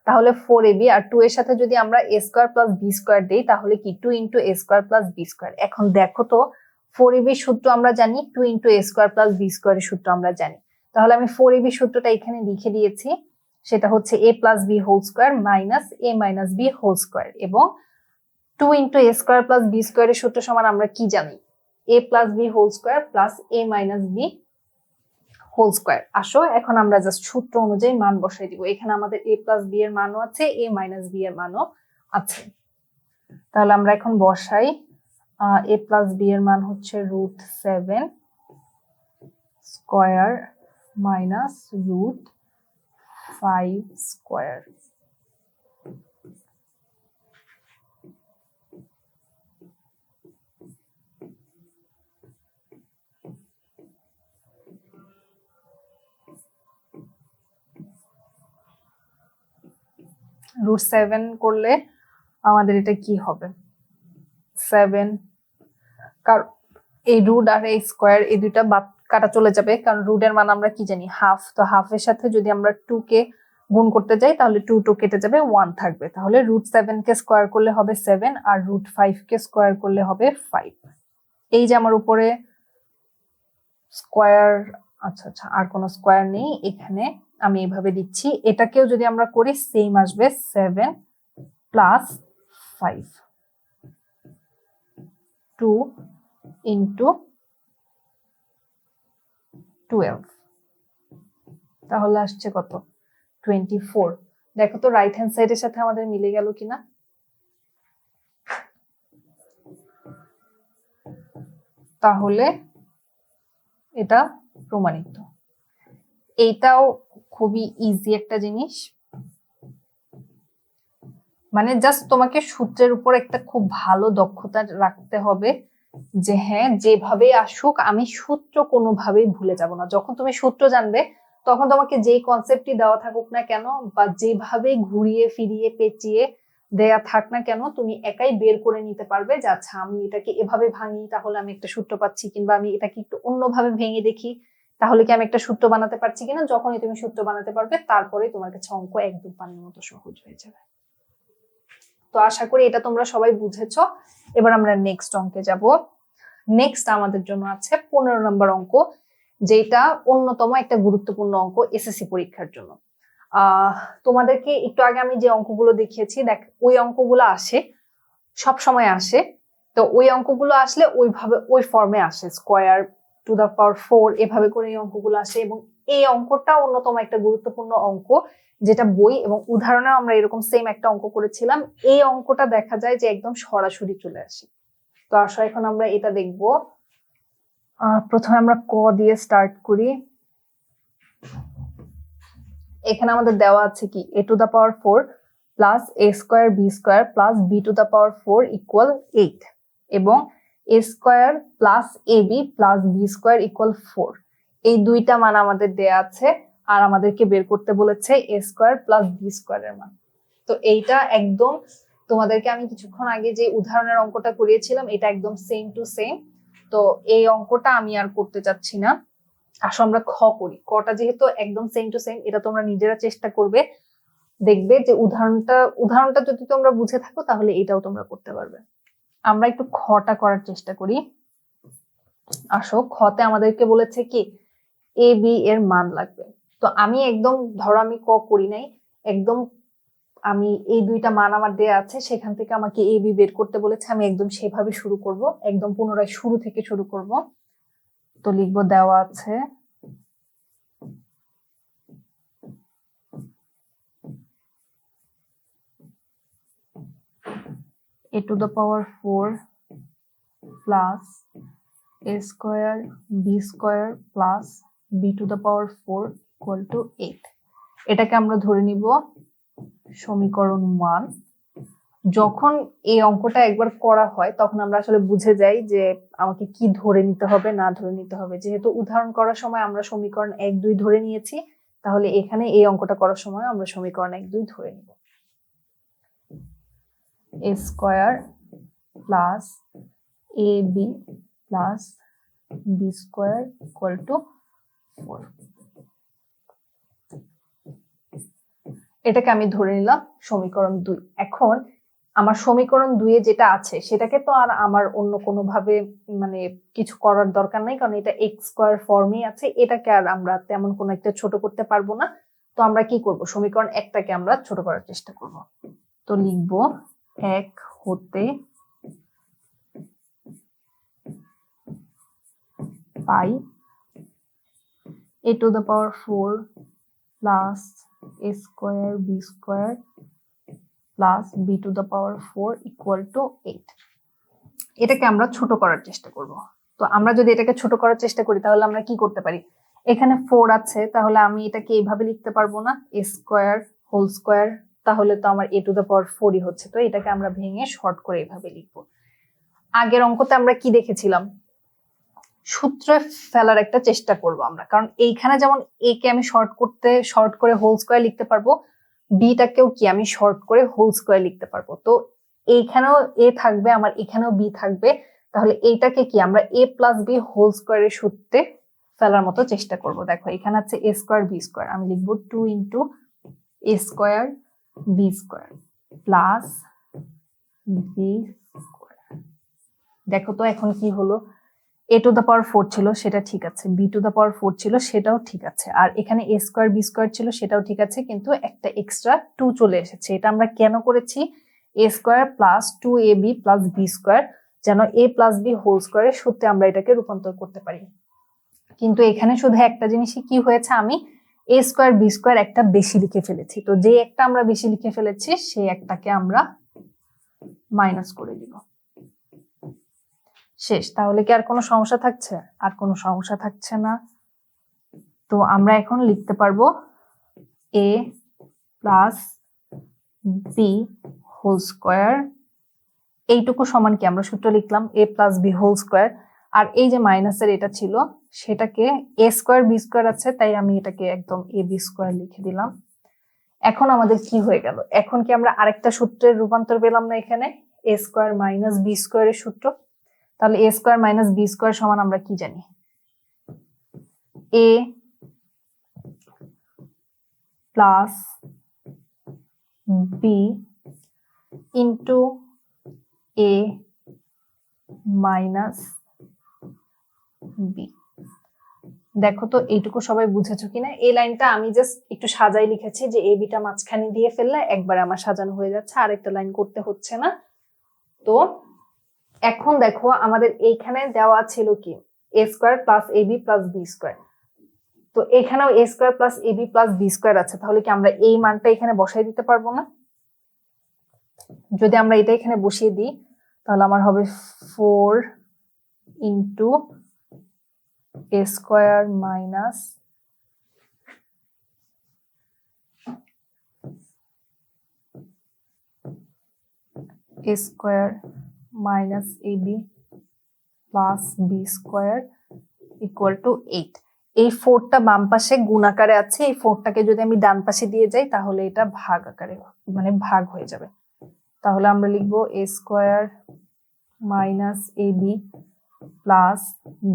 তাহলে 4ab, আর 2 এর সাথে যদি আমরা a square plus b square দিই তাহলে কি 2 × a square plus b square. এখন দেখো তো 4ab সূত্র আমরা জানি, 2 × a স্কোয়ার প্লাস বি স্কোয়ারের সূত্র আমরা জানি, তাহলে আমি 4ab সূত্রটা এখানে লিখে দিয়েছি। সেটা হচ্ছে a plus B whole square minus a minus B whole square, এবং 2 × a স্কোয়ার প্লাস বি স্কোয়ারের সূত্র সমান আমরা কি জানি, a plus B whole square plus a minus B whole square. আসো এখন আমরা জাস্ট সূত্র অনুযায়ী মান বসাই দিব। এখানে আমাদের a প্লাস বি এর মানও আছে, a মাইনাস বি এর মানও আছে। তাহলে আমরা এখন বসাই, a প্লাস বি এর মান হচ্ছে √7 স্কোয়ার মাইনাস √5 স্কোয়ার। √7 করলে আমাদের এটা কি হবে, 7, কারণ এই রুট আর এই স্কোয়ার এই দুইটা বাদ কাটা চলে যাবে, কারণ রুটের মান আমরা কি জানি হাফ। তো হাফের সাথে যদি আমরা 2 কে গুণ করতে যাই তাহলে 2 কেটে যাবে, 1 থাকবে। তাহলে √7 কে স্কোয়ার করলে হবে 7 আর √5 কে স্কোয়ার করলে হবে 5। এই যে আমার উপরে স্কোয়ার, আচ্ছা আর কোনো স্কোয়ার নেই এখানে, আমি এইভাবে দিচ্ছি। এটাকেও যদি আমরা করি সেম আসবে, 7 প্লাস 5 2 × 12, তাহলে আসছে কত, 24। দেখো তো রাইট হ্যান্ড সাইডের সাথে আমাদের মিলে গেল কিনা। তাহলে এটা প্রমাণিত। এইটাও খুবই ইজি একটা জিনিস, মানে জাস্ট তোমাকে সূত্রের উপর একটা খুব ভালো দক্ষতা রাখতে হবে যে হ্যাঁ যেভাবে আসুক আমি সূত্র কোনোভাবেই ভুলে যাব না। যখন তুমি সূত্র জানবে তখন তোমাকে যেই কনসেপ্টই দেওয়া থাকুক না কেন বা যেভাবে ঘুরিয়ে ফিরিয়ে পেঁচিয়ে দেয়া থাক না কেন, তুমি একাই বের করে নিতে পারবে যে আচ্ছা আমি এটাকে এভাবে ভাঙি তাহলে আমি একটা সূত্র পাচ্ছি, কিংবা আমি এটাকে একটু অন্যভাবে ভেঙে দেখি তাহলে কি আমি একটা সূত্র বানাতে পারছি কিনা। যখনই তুমি সূত্র বানাতে পারবে তারপরে তোমার কাছে অঙ্ক একদম পানির মতো সহজ হয়ে যাবে। তো আশা করি এটা তোমরা সবাই বুঝেছো। এবার আমরা নেক্সট অঙ্কে যাব। নেক্সট আমাদের জন্য আছে 15 নম্বর অঙ্ক, যেটা অন্যতম একটা গুরুত্বপূর্ণ অঙ্ক এসএসসি পরীক্ষার জন্য। তোমাদেরকে একটু আগে আমি যে অঙ্কগুলো দেখিয়েছি, দেখ ওই অঙ্কগুলো আসে, সব সময় আসে। তো ওই অঙ্কগুলো আসলে ওইভাবে ওই ফর্মে আসে, স্কোয়ার টু দা পাওয়ার 4 এভাবে করে এই অঙ্কগুলো আসে। এবং এই অঙ্কটা অন্যতম একটা গুরুত্বপূর্ণ অঙ্ক, যেটা বই এবং উদাহরণে আমরা এরকম সেম একটা অঙ্ক করেছিলাম। এই অঙ্কটা দেখা যায় যে একদম সরাসরি চলে আসে। তো আসলে এখন আমরা এটা দেখব। প্রথমে আমরা ক দিয়ে স্টার্ট করি। এখানে আমাদের দেওয়া আছে কি a to the power 4 plus a square b square plus b to the power 4 equal 8, এবং a square plus ab plus b square equal 4। এই দুইটা মান আমাদের দেয়া আছে, আর আমাদেরকে বের করতে বলেছে a স্কোয়ার প্লাস বি স্কোয়ারের মান। তো এইটা একদম তোমাদেরকে আমি কিছুক্ষণ আগে যে উদাহরণের অঙ্কটা করিয়েছিলাম এটা একদম সেম টু সেম। তো এই অঙ্কটা আমি আর করতে চাচ্ছি না, আসো আমরা খ করি। কটা যেহেতু একদম সেম টু সেম, এটা তোমরা নিজেরা চেষ্টা করবে, দেখবে যে উদাহরণটা যদি তোমরা বুঝে থাকো তাহলে এটাও তোমরা করতে পারবে। আমরা একটু খটা করার চেষ্টা করি। আসো খতে আমাদেরকে বলেছে কি এ বি এর মান লাগবে। তো আমি একদম ধরো আমি ক করি নাই, একদম আমি এই দুইটা মান আমার দেয়া আছে, সেখান থেকে আমাকে এ বি বের করতে বলেছে। আমি একদম সেভাবে শুরু করব, একদম পুনরায় শুরু থেকে শুরু করব। তো লিখবো দেওয়া আছে a to the power 4 plus a square b square plus b to the power 4 equal to 8। এটাকে আমরা ধরে নিব সমীকরণ 1। যখন এই অঙ্কটা একবার করা হয় তখন আমরা আসলে বুঝে যাই যে আমাকে কি ধরে নিতে হবে না ধরে নিতে হবে। যেহেতু উদাহরণ করার সময় আমরা সমীকরণ 1 2 ধরে নিয়েছি, তাহলে এখানে এই অঙ্কটা করার সময় আমরা সমীকরণ 1 2 ধরে নিব। a square plus ab plus b square equal two 4। এটাকে আমি ধরে নিলাম সমীকরণ 2। এখন আমার সমীকরণ 2 এ যেটা আছে সেটাকে তো আর আমার অন্য কোনো ভাবে মানে কিছু করার দরকার নাই, কারণ এটা x স্কয়ার ফর্মেই আছে। এটাকে আর আমরা তেমন কোনো একটা ছোট করতে পারবো না। তো আমরা কি করব, সমীকরণ 1টাকে আমরা ছোট করার চেষ্টা করব। তো লিখব 1 হতে পাই a two the power 4 plus a square b square plus b to the power 4 equal two 8। এটাকে আমরা ছোট করার চেষ্টা করব। তো আমরা যদি এটাকে ছোট করার চেষ্টা করি তাহলে আমরা কি করতে পারি, এখানে 4 আছে, তাহলে আমি এটাকে এইভাবে লিখতে পারবো না, a স্কয়ার হোল স্কয়ার, তাহলে তো আমার a টু দ্য পাওয়ার 4ই হচ্ছে। তো এটাকে আমরা ভেঙে শর্ট করে এইভাবে লিখবো। আগের অঙ্কতে আমরা কি দেখেছিলাম, সূত্রে ফেলার একটা চেষ্টা করব আমরা, কারণ এইখানে যেমন a কে আমি শর্ট করে হোল স্কয়ার লিখতে পারবো, b টাকেও কি আমি শর্ট করে হোল স্কয়ার লিখতে পারবো। তো এইখানেও a থাকবে, আমার এখানেও b থাকবে, তাহলে এইটাকে কি আমরা a প্লাস b হোল স্কয়ারের সূত্রে ফেলার মতো চেষ্টা করব। দেখো এখানে আছে a স্কয়ার b স্কয়ার, আমি লিখবো 2 into a square b square plus b square. দেখো তো এখন কি হলো, a টু দ্য পাওয়ার 4 ছিল সেটা ঠিক আছে, b টু দ্য পাওয়ার 4 ছিল সেটাও ঠিক আছে, আর এখানে a স্কয়ার b স্কয়ার ছিল সেটাও ঠিক আছে, কিন্তু একটা এক্সট্রা 2 চলে এসেছে। এটা আমরা কেন করেছি, a square plus 2ab plus b square, যেন a প্লাস b হোল স্কয়ারের সূত্রে আমরা এটাকে রূপান্তর করতে পারি। কিন্তু এখানে শুধু একটা জিনিসই কি হয়েছে, আমি a স্কয়ার b স্কয়ার একটা বেশি লিখে ফেলেছি। তো যে একটা আমরা বেশি লিখে ফেলেছি সেই একটাকে আমরা মাইনাস করে দিব। শেষ। তাহলে কি আর কোনো সমস্যা থাকছে? আর কোনো সমস্যা থাকছে না। তো আমরা এখন লিখতে পারবো a plus b whole square, এইটুকু সমান কি আমরা সূত্র লিখলাম a plus b whole square, আর এই যে মাইনাসের এটা ছিল সেটাকে a স্কয়ার b স্কয়ার আছে, তাই আমি এটাকে একদম a b স্কয়ার লিখে দিলাম। এখন আমাদের কি হয়ে গেল, এখন কি আমরা আরেকটা সূত্রের রূপান্তর পেলাম না এখানে, a স্কয়ার মাইনাস b স্কয়ারের সূত্র। তাহলে a square minus b square সমান আমরা কি জানি, a plus b into a minus b। দেখো তো এইটুকু সবাই বুঝেছো কিনা। এই লাইনটা আমি জাস্ট একটু সাজাই লিখেছি যে a bটা মাঝখানে দিয়ে ফেললে একবার আমার সাজানো হয়ে যাচ্ছে, আরেকটা লাইন করতে হচ্ছে না। তো এখন দেখো আমাদের এইখানে দেওয়া ছিল কি a square plus ab plus b square, তো এখানেও a square plus ab plus b square আছে, তাহলে কি আমরা এই মানটা এখানে বসাই দিতে পারবো না? যদি আমরা এটা এখানে বসিয়ে দিই তাহলে আমার হবে 4 into a square minus a square minus ab plus b square equal two 8। এই 4টা বাম পাশে গুণ আকারে আছে, এই 4টাকে যদি আমি ডান পাশে দিয়ে যাই তাহলে এটা ভাগ আকারে মানে ভাগ হয়ে যাবে। তাহলে আমরা লিখবো a square minus ab plus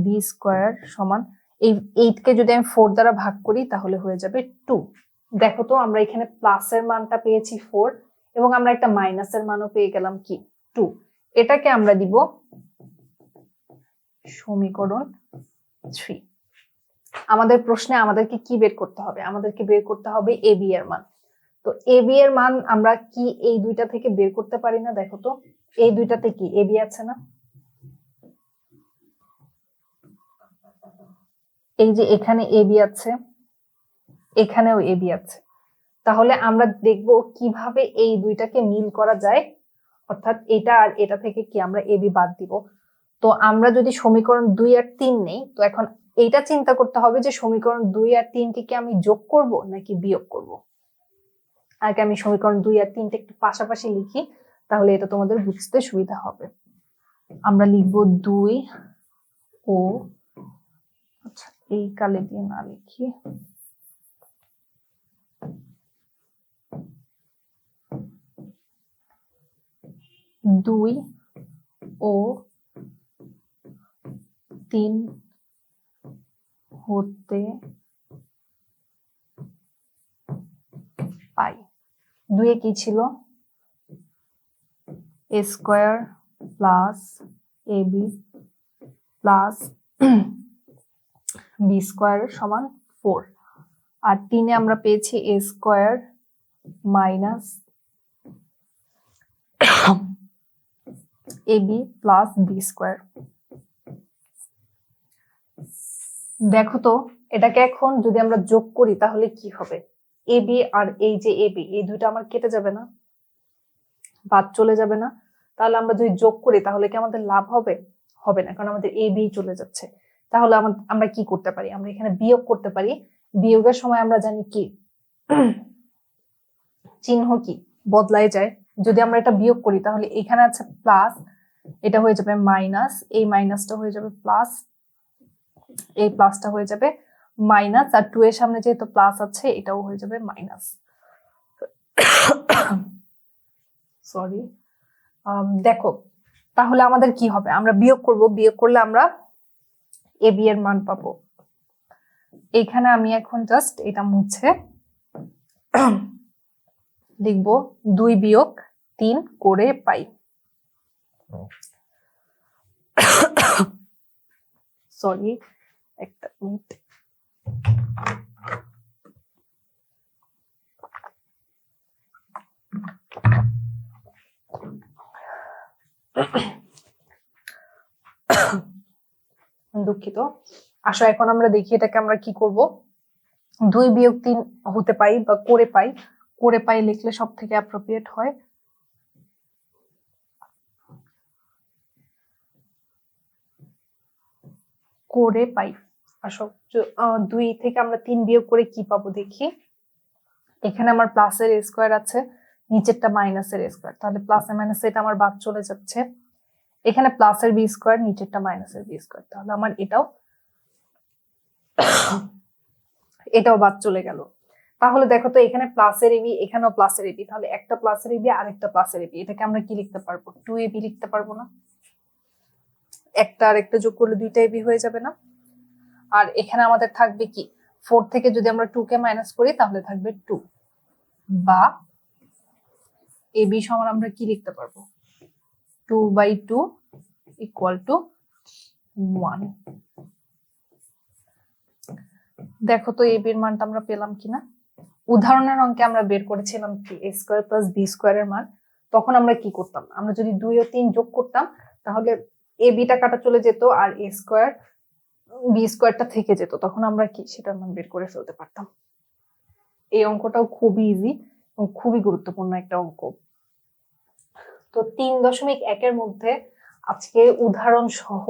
b square সমান, এই 8 কে যদি আমি 4 দ্বারা ভাগ করি তাহলে হয়ে যাবে 2। দেখো তো আমরা এখানে প্লাসের মানটা পেয়েছি 4 এবং আমরা একটা মাইনাসের মানও পেয়ে গেলাম কি 2। এটাকে আমরা দিব সমীকরণ 3। আমাদের প্রশ্নে আমাদেরকে কি বের করতে হবে, আমাদেরকে বের করতে হবে ab এর মান। তো ab এর মান আমরা কি এই দুইটা থেকে বের করতে পারি না? দেখো তো এই দুইটাতে কি ab আছে না, এই যে এখানে ab আছে, এখানেও ab আছে, তাহলে আমরা দেখব কিভাবে এই দুইটাকে মিল করা যায়, অর্থাৎ এটা আর এটা থেকে কি আমরা ab বাদ দিব। তো আমরা যদি সমীকরণ 2 আর 3 নেই, তো এখন এইটা চিন্তা করতে হবে যে সমীকরণ 2 আর 3 কে কি আমি যোগ করব নাকি বিয়োগ করব। আগে আমি সমীকরণ 2 আর 3 টা একটু পাশাপাশি লিখি, তাহলে এটা তোমাদের বুঝতে সুবিধা হবে। আমরা লিখব 2 ও, আচ্ছা এই কালে দিয়ে না লিখি, 2 ও 3 হতে পাই। 2 এ কি ছিল? a square plus ab plus b square সমান 4। আর 3 এ আমরা পেয়েছি a square minus ab plus b square. দেখো তো এটাকে এখন যদি আমরা যোগ করি তাহলে কি হবে? ab আর এই যে ab, এই দুইটা আমার কেটে যাবে না, বাদ চলে যাবে না? তাহলে আমরা যদি যোগ করি তাহলে কি আমাদের লাভ হবে? হবে না, কারণ আমাদের ab চলে যাচ্ছে। তাহলে আমরা কি করতে পারি? আমরা এখানে বিয়োগ করতে পারি। বিয়োগের সময় আমরা জানি কি চিহ্ন কি বদলায় যায়। যদি আমরা এটা বিয়োগ করি তাহলে এখানে আছে প্লাস, এটা হয়ে যাবে মাইনাস, এই মাইনাসটা হয়ে যাবে প্লাস, এই প্লাসটা হয়ে যাবে মাইনাস, আর 2 এর সামনে যেহেতু প্লাস আছে এটাও হয়ে যাবে মাইনাস। সরি, দেখো তাহলে আমাদের কি হবে? আমরা বিয়োগ করব, বিয়োগ করলে আমরা ab এর মান পাবো। এখানে আমি এখন জাস্ট এটা মুছে লিখব 2 বিয়োগ 3 করে পাই। সরি, একটা মিনিট। দুঃখিত। আসো এখন আমরা দেখি এটাকে আমরা কি করব। 2 বিয়োগ 3 হতে পাই বা করে পাই, করে পাই লিখলে সব থেকে অ্যাপ্রোপ্রিয়েট হয়। করে পাই। আসো 2 থেকে আমরা 3 বিয়োগ করে কি পাবো দেখি। এখানে আমার প্লাসের a স্কয়ার আছে, নিচেরটা মাইনাসের a স্কয়ার, তাহলে প্লাসে মাইনাসে এটা আমার বাদ চলে যাচ্ছে। এখানে প্লাসের b স্কয়ার, নিচেরটা মাইনাসের b স্কয়ার, তাহলে আমার এটাও বাদ চলে গেল। তাহলে দেখো তো এখানে প্লাসের ab, এখানেও প্লাসের ab, তাহলে একটা প্লাসের ab আর একটা প্লাসের ab, এটাকে আমরা কি লিখতে পারবো? 2ab লিখতে পারবো না? একটা আর একটা যোগ করলে 2টা ab হয়ে যাবে না? আর এখানে আমাদের থাকবে কি, 4 থেকে যদি আমরা 2 কে মাইনাস করি তাহলে থাকবে 2, বা ab সমান আমরা কি লিখতে পারবো? 2/2 ইকুয়াল টু 1। দেখো তো ab এর মানটা আমরা পেলাম কিনা। উদাহরণের অঙ্কে আমরা বের করেছিলাম কি a স্কয়ার প্লাস b স্কয়ারের মান। তখন আমরা কি করতাম? আমরা যদি 2 ও 3 যোগ করতাম তাহলে ab টা কাটা চলে যেত আর a স্কয়ার b স্কয়ারটা থেকে যেত, তখন আমরা কি সেটার মান বের করে ফেলতে পারতাম। এই অঙ্কটাও খুবই ইজি এবং খুবই গুরুত্বপূর্ণ একটা অঙ্ক। তো 3.1 এর মধ্যে আজকে উদাহরণ সহ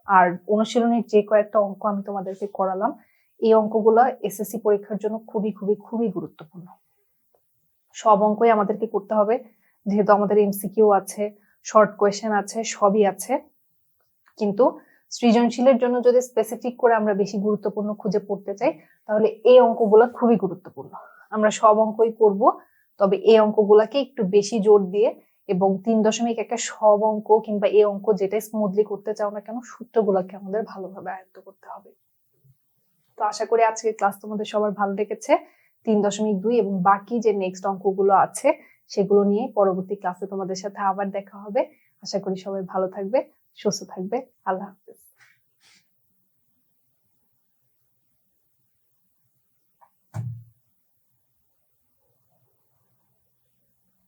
আর অনুশীলনের যে কয়েকটা অঙ্ক আমি তোমাদেরকে করালাম, এই অঙ্কগুলো এসএসসি পরীক্ষার জন্য খুবই খুবই খুবই গুরুত্বপূর্ণ। সব অঙ্কই আমাদেরকে করতে হবে, যেহেতু আমাদের এমসিকিউ আছে, শর্ট কোয়েশ্চেন আছে, সবই আছে। কিন্তু সৃজনশীলের জন্য যদি স্পেসিফিক করে আমরা বেশি গুরুত্বপূর্ণ খুঁজে পড়তে চাই তাহলে এই অঙ্কগুলো খুবই গুরুত্বপূর্ণ। আমরা সব অঙ্কই করব, তবে এই অঙ্কগুলাকে একটু বেশি জোর দিয়ে এবং 3.1 সব অঙ্ক কিংবা এই অঙ্ক যেটাই স্মুথলি করতে চাও না কেন, সূত্রগুলোকে আমাদের ভালোভাবে আয়ত্ত করতে হবে। তো আশা করি আজকের ক্লাস তোমাদের সবার ভালো লেগেছে। 3.2 এবং বাকি যে নেক্সট অঙ্কগুলো আছে সেগুলো নিয়ে পরবর্তী ক্লাসে তোমাদের সাথে আবার দেখা হবে। আশা করি সবাই ভালো থাকবে, সুস্থ থাকবে। আল্লাহ হাফেজ।